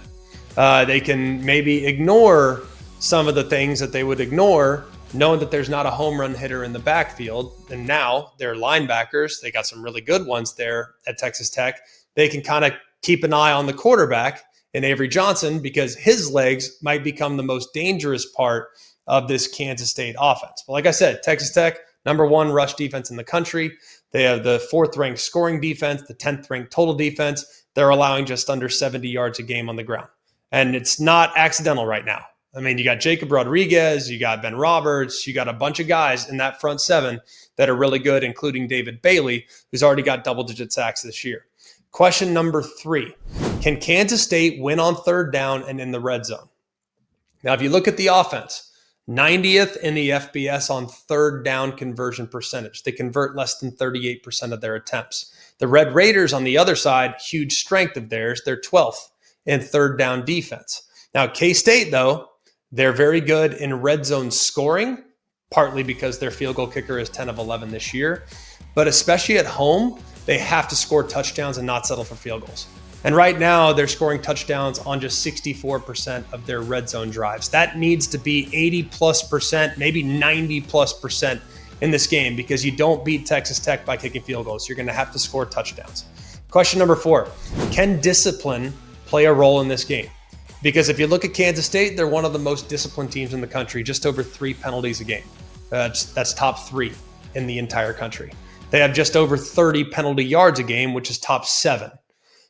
They can maybe ignore some of the things that they would ignore, knowing that there's not a home run hitter in the backfield. And now their linebackers, they got some really good ones there at Texas Tech. They can kind of keep an eye on the quarterback in Avery Johnson because his legs might become the most dangerous part of this Kansas State offense. But like I said, Texas Tech, number 1 rush defense in the country. They have the 4th ranked scoring defense, the 10th ranked total defense. They're allowing just under 70 yards a game on the ground. And it's not accidental right now. I mean, you got Jacob Rodriguez, you got Ben Roberts, you got a bunch of guys in that front 7 that are really good, including David Bailey, who's already got double-digit sacks this year. Question number 3, can Kansas State win on 3rd down and in the red zone? Now, if you look at the offense, 90th in the FBS on 3rd down conversion percentage. They convert less than 38% of their attempts. The Red Raiders on the other side, huge strength of theirs, they're 12th in 3rd down defense. Now, K-State, though, they're very good in red zone scoring, partly because their field goal kicker is 10 of 11 this year. But especially at home, they have to score touchdowns and not settle for field goals. And right now, they're scoring touchdowns on just 64% of their red zone drives. That needs to be 80+%, maybe 90+% in this game because you don't beat Texas Tech by kicking field goals. You're going to have to score touchdowns. Question number 4, can discipline play a role in this game? Because if you look at Kansas State, they're one of the most disciplined teams in the country, just over 3 penalties a game. That's top 3 in the entire country. They have just over 30 penalty yards a game, which is top 7.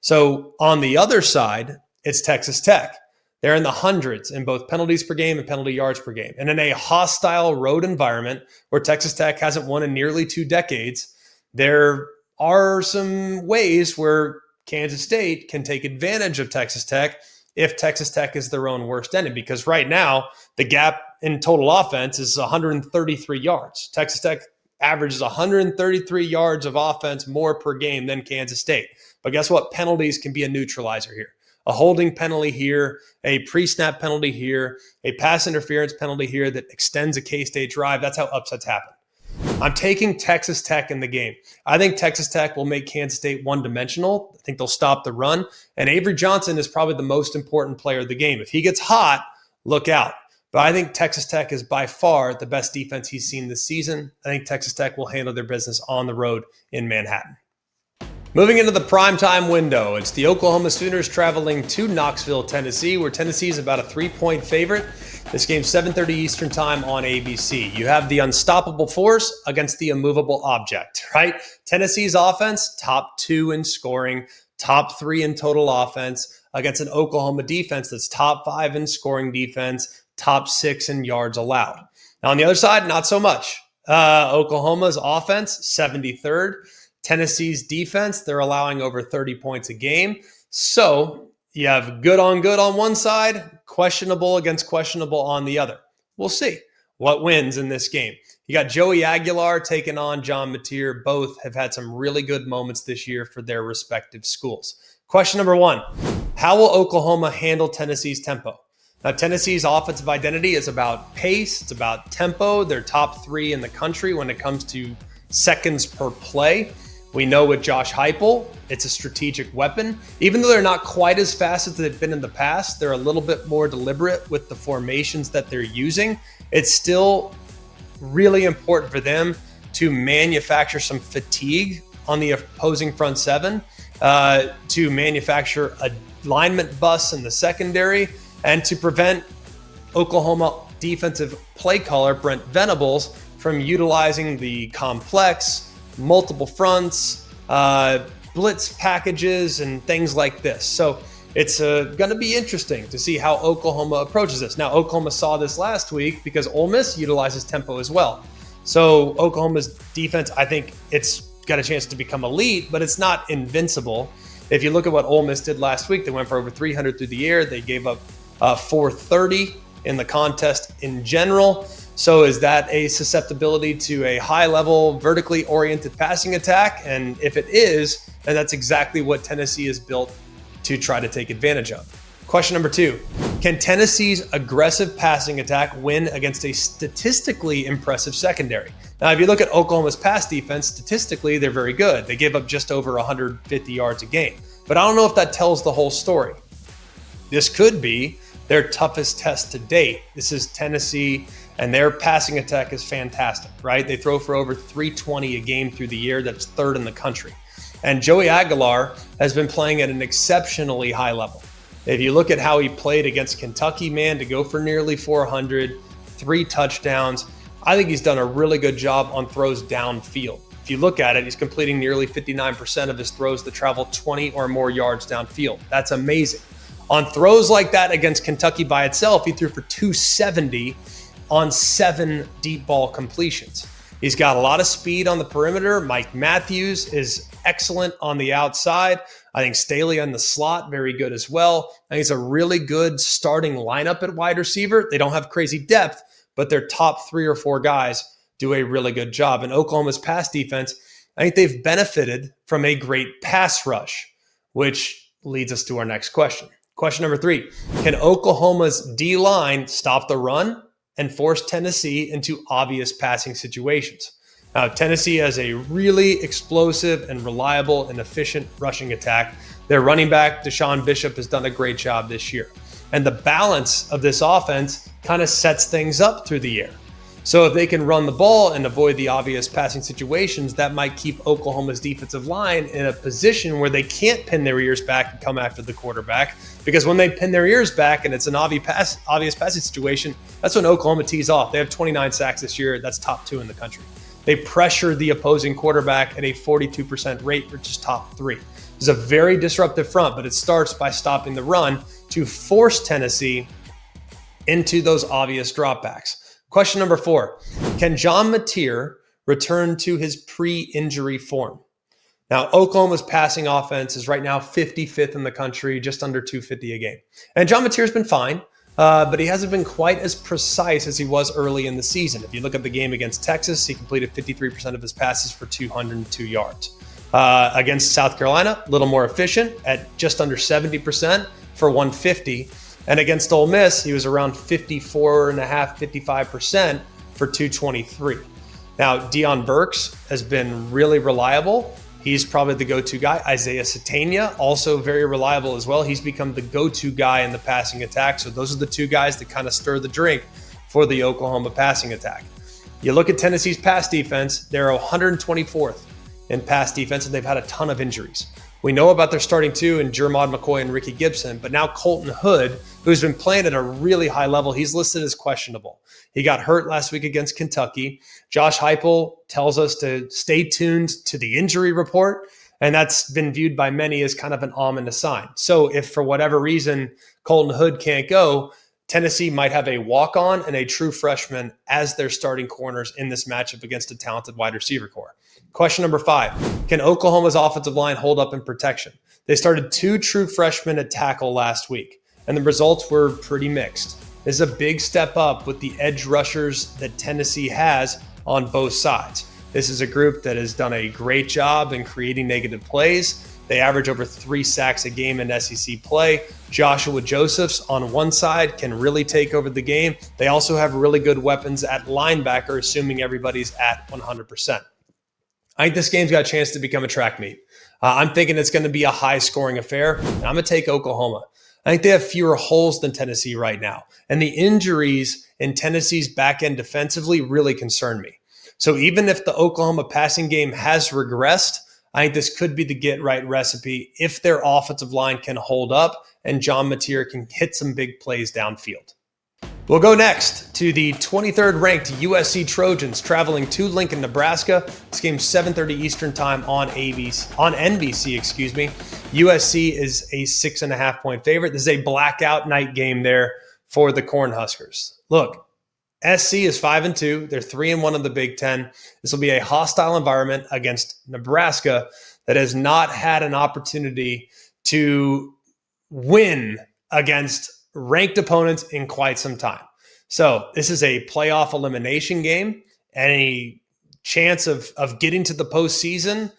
So on the other side, it's Texas Tech. They're in the hundreds in both penalties per game and penalty yards per game. And in a hostile road environment where Texas Tech hasn't won in nearly 2 decades, there are some ways where Kansas State can take advantage of Texas Tech if Texas Tech is their own worst enemy. Because right now, the gap in total offense is 133 yards. Texas Tech averages 133 yards of offense more per game than Kansas State. But guess what? Penalties can be a neutralizer here. A holding penalty here, a pre-snap penalty here, a pass interference penalty here that extends a K-State drive. That's how upsets happen. I'm taking Texas Tech in the game. I think Texas Tech will make Kansas State one-dimensional. I think they'll stop the run. And Avery Johnson is probably the most important player of the game. If he gets hot, look out. But I think Texas Tech is by far the best defense he's seen this season. I think Texas Tech will handle their business on the road in Manhattan. Moving into the primetime window, it's the Oklahoma Sooners traveling to Knoxville, Tennessee, where Tennessee is about a 3-point favorite. This game's 7:30 Eastern time on ABC. You have the unstoppable force against the immovable object, right? Tennessee's offense, top 2 in scoring, top 3 in total offense, against an Oklahoma defense that's top 5 in scoring defense, top 6 in yards allowed. Now on the other side, not so much. Oklahoma's offense, 73rd. Tennessee's defense, they're allowing over 30 points a game. So you have good on one side, questionable against questionable on the other. We'll see what wins in this game. You got Joey Aguilar taking on John Mateer. Both have had some really good moments this year for their respective schools. Question number 1, how will Oklahoma handle Tennessee's tempo? Now, Tennessee's offensive identity is about pace. It's about tempo. They're top 3 in the country when it comes to seconds per play. We know with Josh Heupel, it's a strategic weapon. Even though they're not quite as fast as they've been in the past, they're a little bit more deliberate with the formations that they're using. It's still really important for them to manufacture some fatigue on the opposing front 7, to manufacture alignment busts in the secondary, and to prevent Oklahoma defensive play caller Brent Venables from utilizing the complex, multiple fronts, blitz packages, and things like this. So it's going to be interesting to see how Oklahoma approaches this. Now, Oklahoma saw this last week because Ole Miss utilizes tempo as well. So Oklahoma's defense, I think it's got a chance to become elite, but it's not invincible. If you look at what Ole Miss did last week, they went for over 300 through the air. They gave up 430 in the contest in general. So is that a susceptibility to a high-level, vertically oriented passing attack? And if it is, then that's exactly what Tennessee is built to try to take advantage of. Question number 2, can Tennessee's aggressive passing attack win against a statistically impressive secondary? Now, if you look at Oklahoma's pass defense, statistically, they're very good. They gave up just over 150 yards a game. But I don't know if that tells the whole story. This could be their toughest test to date. This is Tennessee, and their passing attack is fantastic, right? They throw for over 320 a game through the year. That's 3rd in the country. And Joey Aguilar has been playing at an exceptionally high level. If you look at how he played against Kentucky, man, to go for nearly 400, 3 touchdowns, I think he's done a really good job on throws downfield. If you look at it, he's completing nearly 59% of his throws that travel 20 or more yards downfield. That's amazing. On throws like that against Kentucky by itself, he threw for 270 on 7 deep ball completions. He's got a lot of speed on the perimeter. Mike Matthews is excellent on the outside. I think Staley on the slot, very good as well. I think it's a really good starting lineup at wide receiver. They don't have crazy depth, but their top 3 or 4 guys do a really good job. And Oklahoma's pass defense, I think they've benefited from a great pass rush, which leads us to our next question. Question number 3, can Oklahoma's D-line stop the run and force Tennessee into obvious passing situations? Now, Tennessee has a really explosive and reliable and efficient rushing attack. Their running back, Deshaun Bishop, has done a great job this year. And the balance of this offense kind of sets things up through the air. So if they can run the ball and avoid the obvious passing situations, that might keep Oklahoma's defensive line in a position where they can't pin their ears back and come after the quarterback. Because when they pin their ears back and it's an obvious passing situation, that's when Oklahoma tees off. They have 29 sacks this year. That's top 2 in the country. They pressure the opposing quarterback at a 42% rate, which is top 3. It's a very disruptive front, but it starts by stopping the run to force Tennessee into those obvious dropbacks. Question number 4, can John Mateer return to his pre-injury form? Now, Oklahoma's passing offense is right now 55th in the country, just under 250 a game. And John Mateer's been fine, but he hasn't been quite as precise as he was early in the season. If you look at the game against Texas, he completed 53% of his passes for 202 yards. Against South Carolina, a little more efficient at just under 70% for 150. And against Ole Miss, he was around 54.5%, 55% for 223. Now, Deion Burks has been really reliable. He's probably the go-to guy. Isaiah Satania, also very reliable as well. He's become the go-to guy in the passing attack. So those are the 2 guys that kind of stir the drink for the Oklahoma passing attack. You look at Tennessee's pass defense, they're 124th in pass defense, and they've had a ton of injuries. We know about their starting two in Jermod McCoy and Ricky Gibson, but now Colton Hood, who's been playing at a really high level, he's listed as questionable. He got hurt last week against Kentucky. Josh Heupel tells us to stay tuned to the injury report, and that's been viewed by many as kind of an ominous sign. So if for whatever reason Colton Hood can't go, Tennessee might have a walk-on and a true freshman as their starting corners in this matchup against a talented wide receiver core. Question number 5, can Oklahoma's offensive line hold up in protection? They started 2 true freshmen at tackle last week, and the results were pretty mixed. This is a big step up with the edge rushers that Tennessee has on both sides. This is a group that has done a great job in creating negative plays. They average over 3 sacks a game in SEC play. Joshua Josephs on one side can really take over the game. They also have really good weapons at linebacker, assuming everybody's at 100%. I think this game's got a chance to become a track meet. I'm thinking it's going to be a high-scoring affair, and I'm going to take Oklahoma. I think they have fewer holes than Tennessee right now, and the injuries in Tennessee's back end defensively really concern me. So even if the Oklahoma passing game has regressed, I think this could be the get-right recipe if their offensive line can hold up and John Mateer can hit some big plays downfield. We'll go next to the 23rd ranked USC Trojans traveling to Lincoln, Nebraska. This game's 7:30 Eastern time on NBC. USC is a 6.5 point favorite. This is a blackout night game there for the Cornhuskers. Look, SC is 5-2. They're 3-1 in the Big Ten. This will be a hostile environment against Nebraska that has not had an opportunity to win against ranked opponents in quite some time. So this is a playoff elimination game. Any chance of getting to the postseason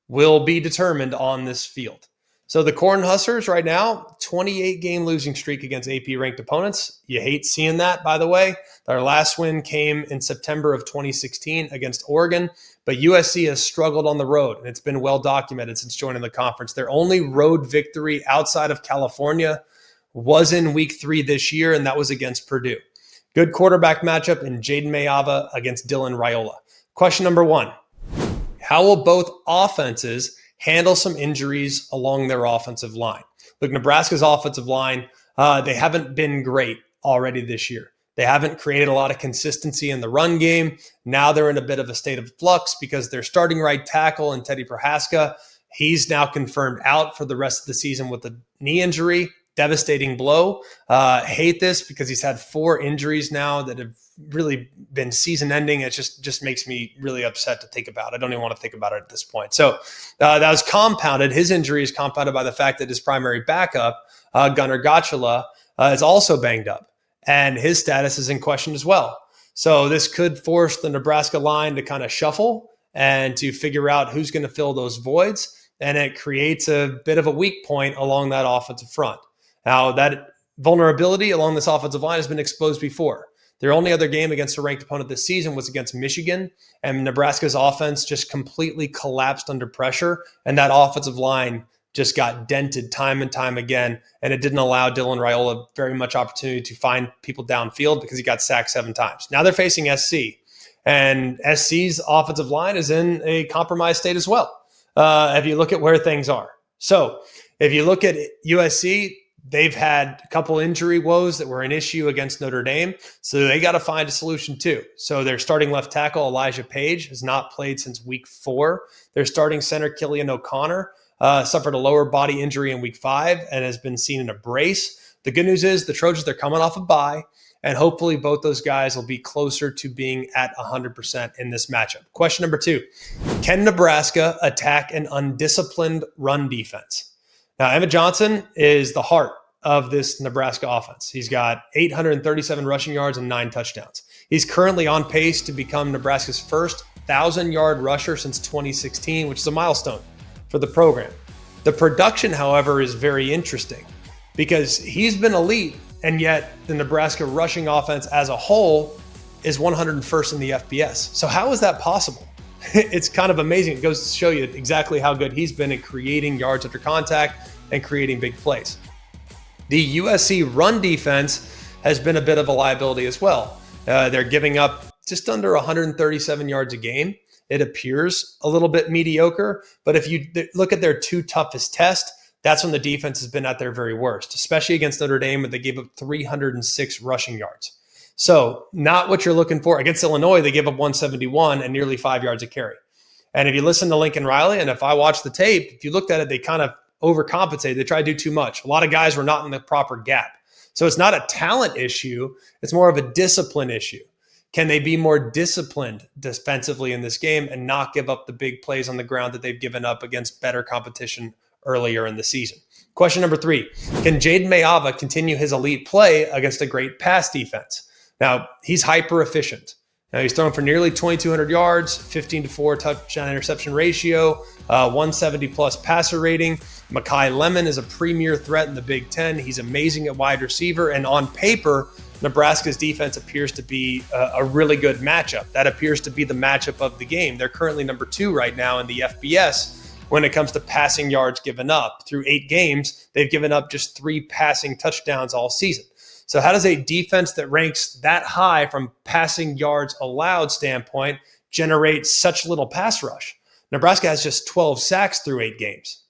will be determined on this field. So the Cornhuskers right now, 28-game losing streak against AP-ranked opponents. You hate seeing that, by the way. Their last win came in September of 2016 against Oregon, but USC has struggled on the road, and it's been well documented since joining the conference. Their only road victory outside of California was in week 3 this year, and that was against Purdue. Good quarterback matchup in Jaden Mayava against Dylan Raiola. Question number 1, how will both offenses handle some injuries along their offensive line? Look, Nebraska's offensive line, they haven't been great already this year. They haven't created a lot of consistency in the run game. Now they're in a bit of a state of flux because their starting right tackle and Teddy Prohaska, he's now confirmed out for the rest of the season with a knee injury. Devastating blow. Hate this because he's had 4 injuries now that have really been season ending. It just makes me really upset to think about. I don't even want to think about it at this point. So that was compounded. His injury is compounded by the fact that his primary backup, Gunnar Gotchula, is also banged up, and his status is in question as well. So this could force the Nebraska line to kind of shuffle and to figure out who's going to fill those voids, and it creates a bit of a weak point along that offensive front. Now, that vulnerability along this offensive line has been exposed before. Their only other game against a ranked opponent this season was against Michigan, and Nebraska's offense just completely collapsed under pressure, and that offensive line just got dented time and time again, and it didn't allow Dylan Raiola very much opportunity to find people downfield because he got sacked 7 times. Now they're facing SC, and SC's offensive line is in a compromised state as well, if you look at where things are. So if you look at USC, they've had a couple injury woes that were an issue against Notre Dame, so they got to find a solution too. So their starting left tackle, Elijah Page, has not played since week 4. Their starting center, Killian O'Connor, suffered a lower body injury in week 5 and has been seen in a brace. The good news is the Trojans, they're coming off a bye, and hopefully both those guys will be closer to being at 100% in this matchup. Question number 2, can Nebraska attack an undisciplined run defense? Now, Emmett Johnson is the heart of this Nebraska offense. He's got 837 rushing yards and 9 touchdowns. He's currently on pace to become Nebraska's first 1,000-yard rusher since 2016, which is a milestone for the program. The production, however, is very interesting because he's been elite, and yet the Nebraska rushing offense as a whole is 101st in the FBS. So how is that possible? It's kind of amazing. It goes to show you exactly how good he's been at creating yards after contact and creating big plays. The USC run defense has been a bit of a liability as well. They're giving up just under 137 yards a game. it appears a little bit mediocre. But if you look at their two toughest tests, that's when the defense has been at their very worst, especially against Notre Dame, when they gave up 306 rushing yards. So not what you're looking for. Against Illinois, they gave up 171 and nearly 5 yards a carry. And if you listen to Lincoln Riley, and if I watched the tape, if you looked at it, they kind of overcompensated. They tried to do too much. A lot of guys were not in the proper gap. So it's not a talent issue. It's more of a discipline issue. Can they be more disciplined defensively in this game and not give up the big plays on the ground that they've given up against better competition earlier in the season? Question number 3, can Jaden Mayava continue his elite play against a great pass defense? Now, he's hyper efficient. Now, he's thrown for nearly 2,200 yards, 15-4 touchdown interception ratio, 170 plus passer rating. Mekhi Lemon is a premier threat in the Big Ten. He's amazing at wide receiver. And on paper, Nebraska's defense appears to be a really good matchup. That appears to be the matchup of the game. They're currently number 2 right now in the FBS when it comes to passing yards given up. Through 8 games, they've given up just 3 passing touchdowns all season. So how does a defense that ranks that high from passing yards allowed standpoint generate such little pass rush? Nebraska has just 12 sacks through 8 games.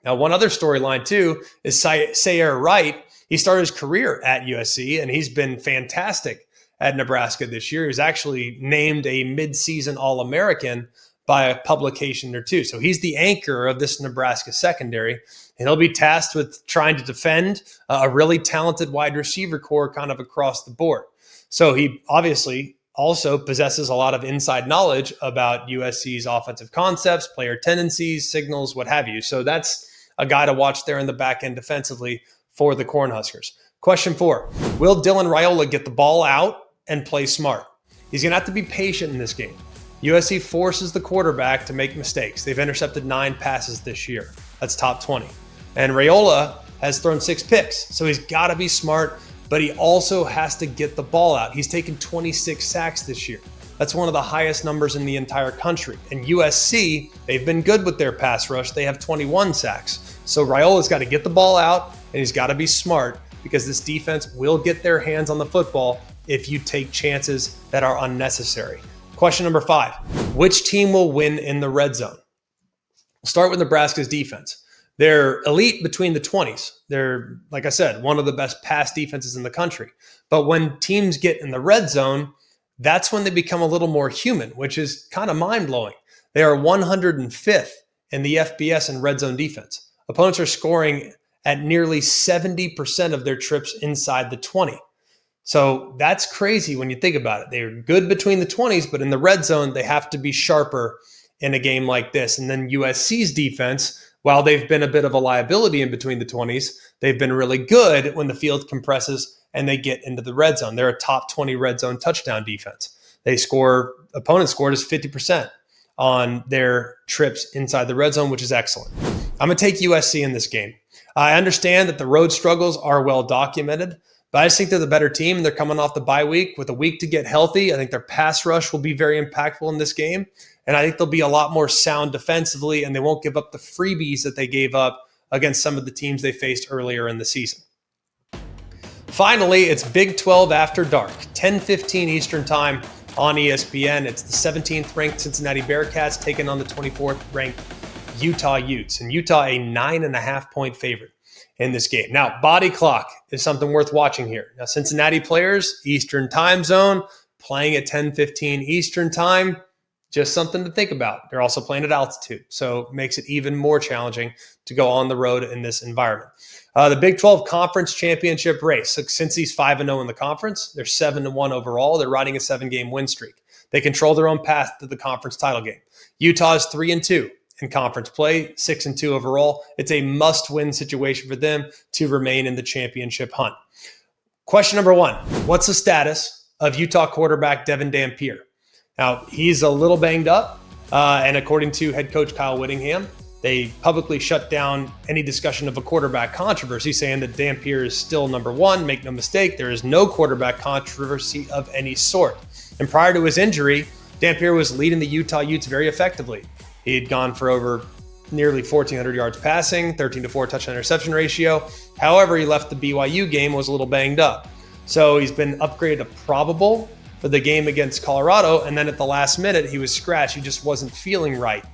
Now, one other storyline too is Sayer Wright. He started his career at USC, and he's been fantastic at Nebraska this year. He was actually named a midseason All-American by a publication or two. So he's the anchor of this Nebraska secondary, and he'll be tasked with trying to defend a really talented wide receiver core kind of across the board. So he obviously also possesses a lot of inside knowledge about USC's offensive concepts, player tendencies, signals, what have you. So that's a guy to watch there in the back end defensively for the Cornhuskers. Question 4, will Dylan Raiola get the ball out and play smart? He's going to have to be patient in this game. USC forces the quarterback to make mistakes. They've intercepted 9 passes this year. That's top 20. And Raiola has thrown 6 picks, so he's got to be smart, but he also has to get the ball out. He's taken 26 sacks this year. That's one of the highest numbers in the entire country. And USC, they've been good with their pass rush. They have 21 sacks. So Raiola's got to get the ball out, and he's got to be smart, because this defense will get their hands on the football if you take chances that are unnecessary. Question number 5, which team will win in the red zone? We'll start with Nebraska's defense. They're elite between the 20s. They're, like I said, one of the best pass defenses in the country. But when teams get in the red zone, that's when they become a little more human, which is kind of mind-blowing. They are 105th in the FBS in red zone defense. Opponents are scoring at nearly 70% of their trips inside the 20. So that's crazy when you think about it. They're good between the 20s, but in the red zone, they have to be sharper in a game like this. And then USC's defense, while they've been a bit of a liability in between the 20s, they've been really good when the field compresses and they get into the red zone. They're a top 20 red zone touchdown defense. Opponents scored as 50% on their trips inside the red zone, which is excellent. I'm going to take USC in this game. I understand that the road struggles are well documented, but I just think they're the better team, and they're coming off the bye week with a week to get healthy. I think their pass rush will be very impactful in this game, and I think they'll be a lot more sound defensively, and they won't give up the freebies that they gave up against some of the teams they faced earlier in the season. Finally, it's Big 12 After Dark, 10:15 Eastern Time on ESPN. It's the 17th ranked Cincinnati Bearcats taking on the 24th ranked Utah Utes, and Utah a 9.5-point favorite in this game. Now, body clock is something worth watching here. Now, Cincinnati players, Eastern time zone, playing at 10:15 Eastern time, just something to think about. They're also playing at altitude, so it makes it even more challenging to go on the road in this environment. The Big 12 Conference Championship race. So Cincy's 5-0 in the conference. They're 7-1 overall. They're riding a 7-game win streak. They control their own path to the conference title game. Utah is 3-2 in conference play, 6-2 overall. It's a must-win situation for them to remain in the championship hunt. Question number 1, what's the status of Utah quarterback Devin Dampier? Now, he's a little banged up, and according to head coach Kyle Whittingham, they publicly shut down any discussion of a quarterback controversy, saying that Dampier is still number 1. Make no mistake, there is no quarterback controversy of any sort. And prior to his injury, Dampier was leading the Utah Utes very effectively. He had gone for over nearly 1,400 yards passing, 13-4 touchdown interception ratio. However, he left the BYU game, was a little banged up. So he's been upgraded to probable for the game against Colorado. And then at the last minute, he was scratched. He just wasn't feeling right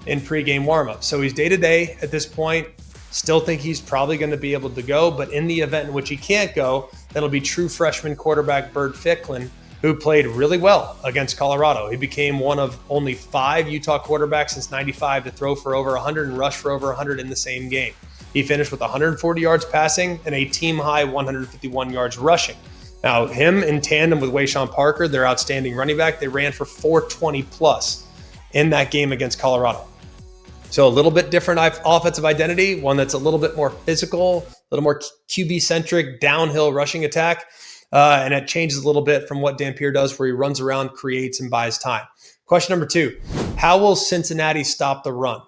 in pregame warmup. So he's day-to-day at this point. Still think he's probably going to be able to go. But in the event in which he can't go, that'll be true freshman quarterback Bert Ficklin, who played really well against Colorado. He became one of only 5 Utah quarterbacks since '95 to throw for over 100 and rush for over 100 in the same game. He finished with 140 yards passing and a team-high 151 yards rushing. Now, him in tandem with Wayshawn Parker, their outstanding running back, they ran for 420 plus in that game against Colorado. So a little bit different offensive identity, one that's a little bit more physical, a little more QB-centric, downhill rushing attack. And it changes a little bit from what Napier does, where he runs around, creates, and buys time. Question number 2, how will Cincinnati stop the run?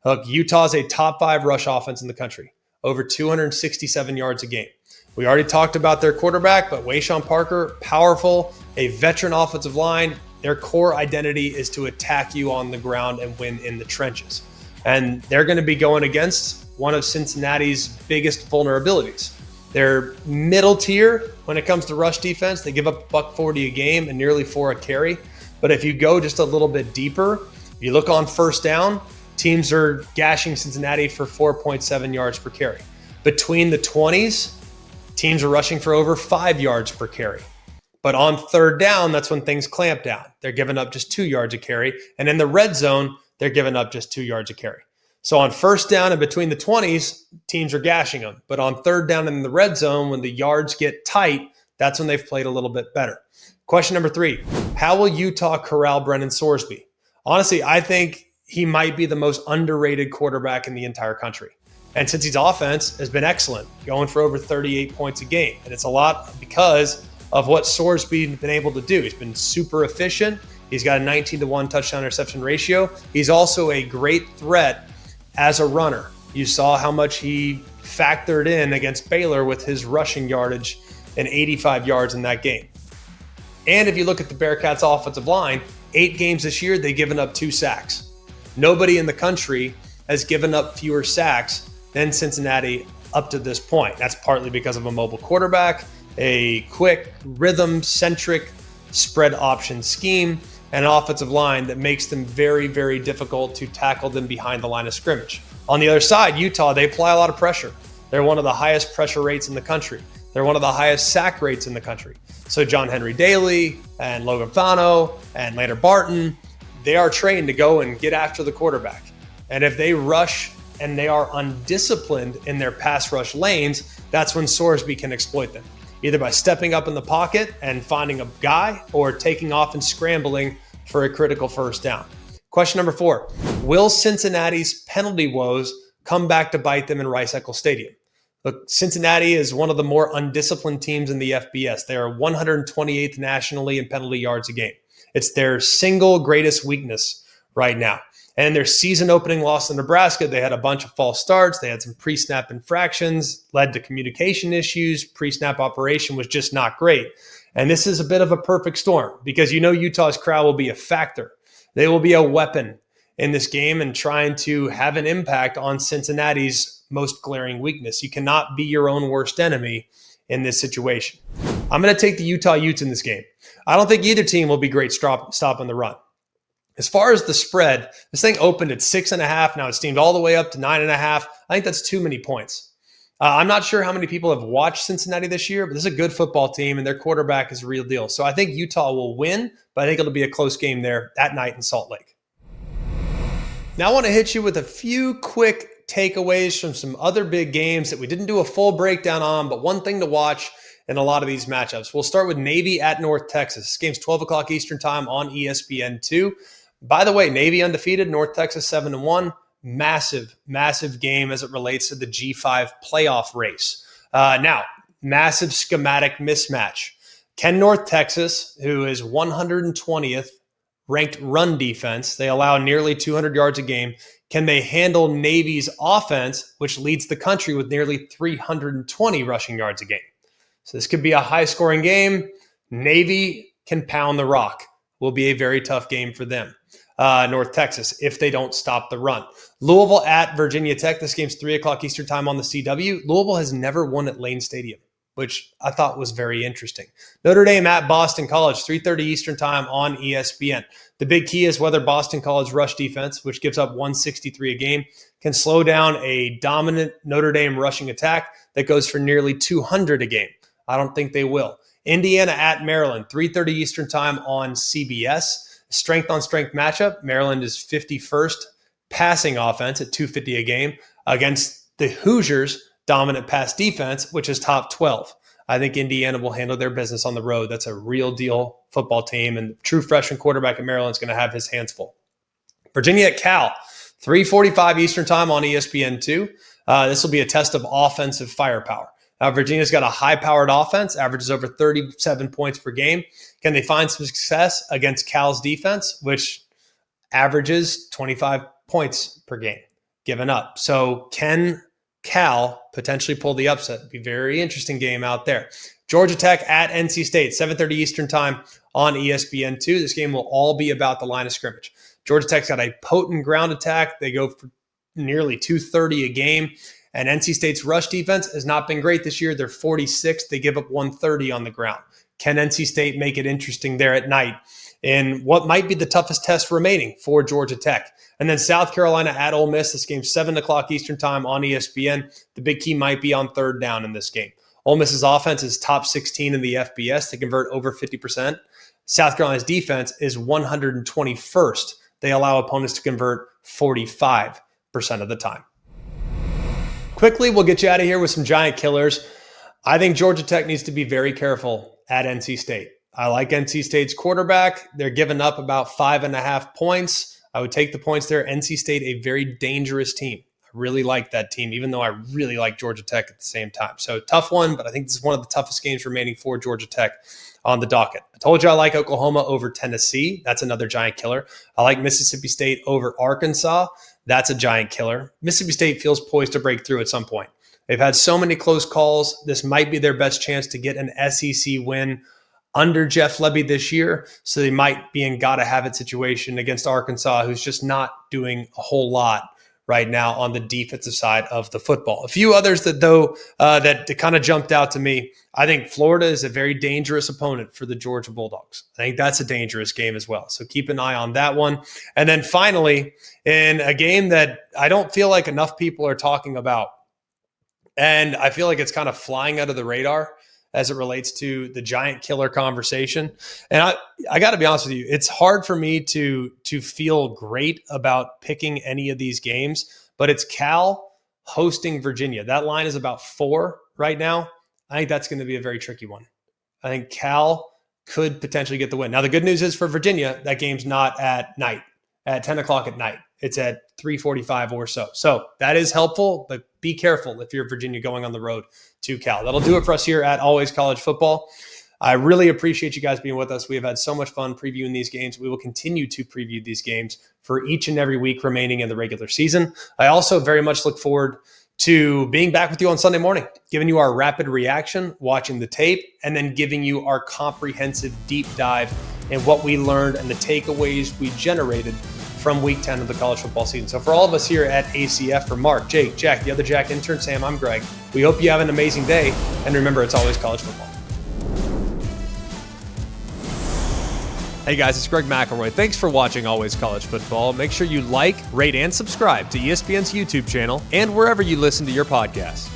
Look, Utah's a top 5 rush offense in the country, over 267 yards a game. We already talked about their quarterback, but Wayshawn Parker, powerful, a veteran offensive line. Their core identity is to attack you on the ground and win in the trenches. And they're going to be going against one of Cincinnati's biggest vulnerabilities. They're middle tier when it comes to rush defense. They give up $140 a game and nearly 4 a carry. But if you go just a little bit deeper, if you look on first down, teams are gashing Cincinnati for 4.7 yards per carry. Between the 20s, teams are rushing for over 5 yards per carry. But on third down, that's when things clamp down. They're giving up just 2 yards a carry. And in the red zone, they're giving up just 2 yards a carry. So on first down and between the 20s, teams are gashing them. But on third down and in the red zone, when the yards get tight, that's when they've played a little bit better. Question number 3, how will Utah corral Brennan Sorsby? Honestly, I think he might be the most underrated quarterback in the entire country. And since his offense has been excellent, going for over 38 points a game. And it's a lot because of what Sorsby's been able to do. He's been super efficient. He's got a 19-to-1 touchdown interception ratio. He's also a great threat as a runner. You saw how much he factored in against Baylor with his rushing yardage and 85 yards in that game. And if you look at the Bearcats' offensive line, 8 games this year, they've given up 2 sacks. Nobody in the country has given up fewer sacks than Cincinnati up to this point. That's partly because of a mobile quarterback, a quick, rhythm-centric spread option scheme, and an offensive line that makes them very, very difficult to tackle them behind the line of scrimmage. On the other side, Utah, they apply a lot of pressure. They're one of the highest pressure rates in the country. They're one of the highest sack rates in the country. So John Henry Daly and Logan Fano and Lander Barton, they are trained to go and get after the quarterback. And if they rush and they are undisciplined in their pass rush lanes, that's when Sorsby can exploit them, either by stepping up in the pocket and finding a guy or taking off and scrambling for a critical first down. Question number 4, will Cincinnati's penalty woes come back to bite them in Rice-Eccles Stadium? Look, Cincinnati is one of the more undisciplined teams in the FBS. They are 128th nationally in penalty yards a game. It's their single greatest weakness right now. And their season opening loss to Nebraska, they had a bunch of false starts. They had some pre-snap infractions, led to communication issues. Pre-snap operation was just not great. And this is a bit of a perfect storm because you know Utah's crowd will be a factor. They will be a weapon in this game and trying to have an impact on Cincinnati's most glaring weakness. You cannot be your own worst enemy in this situation. I'm going to take the Utah Utes in this game. I don't think either team will be great stopping the run. As far as the spread, this thing opened at 6.5. Now it's steamed all the way up to 9.5. I think that's too many points. I'm not sure how many people have watched Cincinnati this year, but this is a good football team and their quarterback is a real deal. So I think Utah will win, but I think it'll be a close game there that night in Salt Lake. Now I want to hit you with a few quick takeaways from some other big games that we didn't do a full breakdown on, but one thing to watch in a lot of these matchups. We'll start with Navy at North Texas. This game's 12 o'clock Eastern time on ESPN2. By the way, Navy undefeated, North Texas 7-1. Massive, massive game as it relates to the G5 playoff race. Now, massive schematic mismatch. Can North Texas, who is 120th ranked run defense, they allow nearly 200 yards a game, can they handle Navy's offense, which leads the country with nearly 320 rushing yards a game? So this could be a high-scoring game. Navy can pound the rock. Will be a very tough game for them. North Texas, if they don't stop the run. Louisville at Virginia Tech. This game's 3 o'clock Eastern time on the CW. Louisville has never won at Lane Stadium. which I thought was very interesting. Notre Dame at Boston College, 3:30 Eastern time on ESPN. The big key is whether Boston College rush defense, which gives up 163 a game, can slow down a dominant Notre Dame rushing attack that goes for nearly 200 a game. I don't think they will. Indiana at Maryland, 3:30 Eastern time on CBS. Strength on strength matchup. Maryland is 51st passing offense at 250 a game against the Hoosiers' dominant pass defense, which is top 12. I think Indiana will handle their business on the road. That's a real deal football team, and the true freshman quarterback at Maryland is going to have his hands full. Virginia at Cal, 3:45 Eastern time on ESPN2. This will be a test of offensive firepower. Virginia's got a high-powered offense, averages over 37 points per game. Can they find some success against Cal's defense, which averages 25 points per game given up? So can Cal potentially pull the upset? It'd be a very interesting game out there. Georgia Tech at NC State, 7:30 Eastern time on ESPN2. This game will all be about the line of scrimmage. Georgia Tech's got a potent ground attack. They go for nearly 230 a game. And NC State's rush defense has not been great this year. They're 46th. They give up 130 on the ground. Can NC State make it interesting there at night in what might be the toughest test remaining for Georgia Tech? And then South Carolina at Ole Miss. This game's 7 o'clock Eastern time on ESPN. The big key might be on third down in this game. Ole Miss's offense is top 16 in the FBS. They convert over 50%. South Carolina's defense is 121st. They allow opponents to convert 45% of the time. Quickly, we'll get you out of here with some giant killers. I think Georgia Tech needs to be very careful at NC State. I like NC State's quarterback. They're giving up about 5.5 points. I would take the points there. NC State, a very dangerous team. I really like that team, even though I really like Georgia Tech at the same time. So tough one, but I think this is one of the toughest games remaining for Georgia Tech on the docket. I told you I like Oklahoma over Tennessee. That's another giant killer. I like Mississippi State over Arkansas. That's a giant killer. Mississippi State feels poised to break through at some point. They've had so many close calls. This might be their best chance to get an SEC win under Jeff Lebby this year. So they might be in gotta-have-it situation against Arkansas, who's just not doing a whole lot right now on the defensive side of the football. A few others that kind of jumped out to me. I think Florida is a very dangerous opponent for the Georgia Bulldogs. I think that's a dangerous game as well. So keep an eye on that one. And then finally, in a game that I don't feel like enough people are talking about, and I feel like it's kind of flying out of the radar as it relates to the giant killer conversation. And I got to be honest with you, it's hard for me to feel great about picking any of these games, but it's Cal hosting Virginia. That line is about 4 right now. I think that's going to be a very tricky one. I think Cal could potentially get the win. Now, the good news is for Virginia, that game's not at night, at 10 o'clock at night. It's at 3:45 or so. So that is helpful, but be careful if you're Virginia going on the road to Cal. That'll do it for us here at Always College Football. I really appreciate you guys being with us. We have had so much fun previewing these games. We will continue to preview these games for each and every week remaining in the regular season. I also very much look forward to being back with you on Sunday morning, giving you our rapid reaction, watching the tape, and then giving you our comprehensive deep dive in what we learned and the takeaways we generated from week 10 of the college football season. So for all of us here at ACF, for Mark, Jake, Jack, the other Jack intern, Sam, I'm Greg. We hope you have an amazing day. And remember, it's always college football. Hey guys, it's Greg McElroy. Thanks for watching Always College Football. Make sure you like, rate, and subscribe to ESPN's YouTube channel and wherever you listen to your podcasts.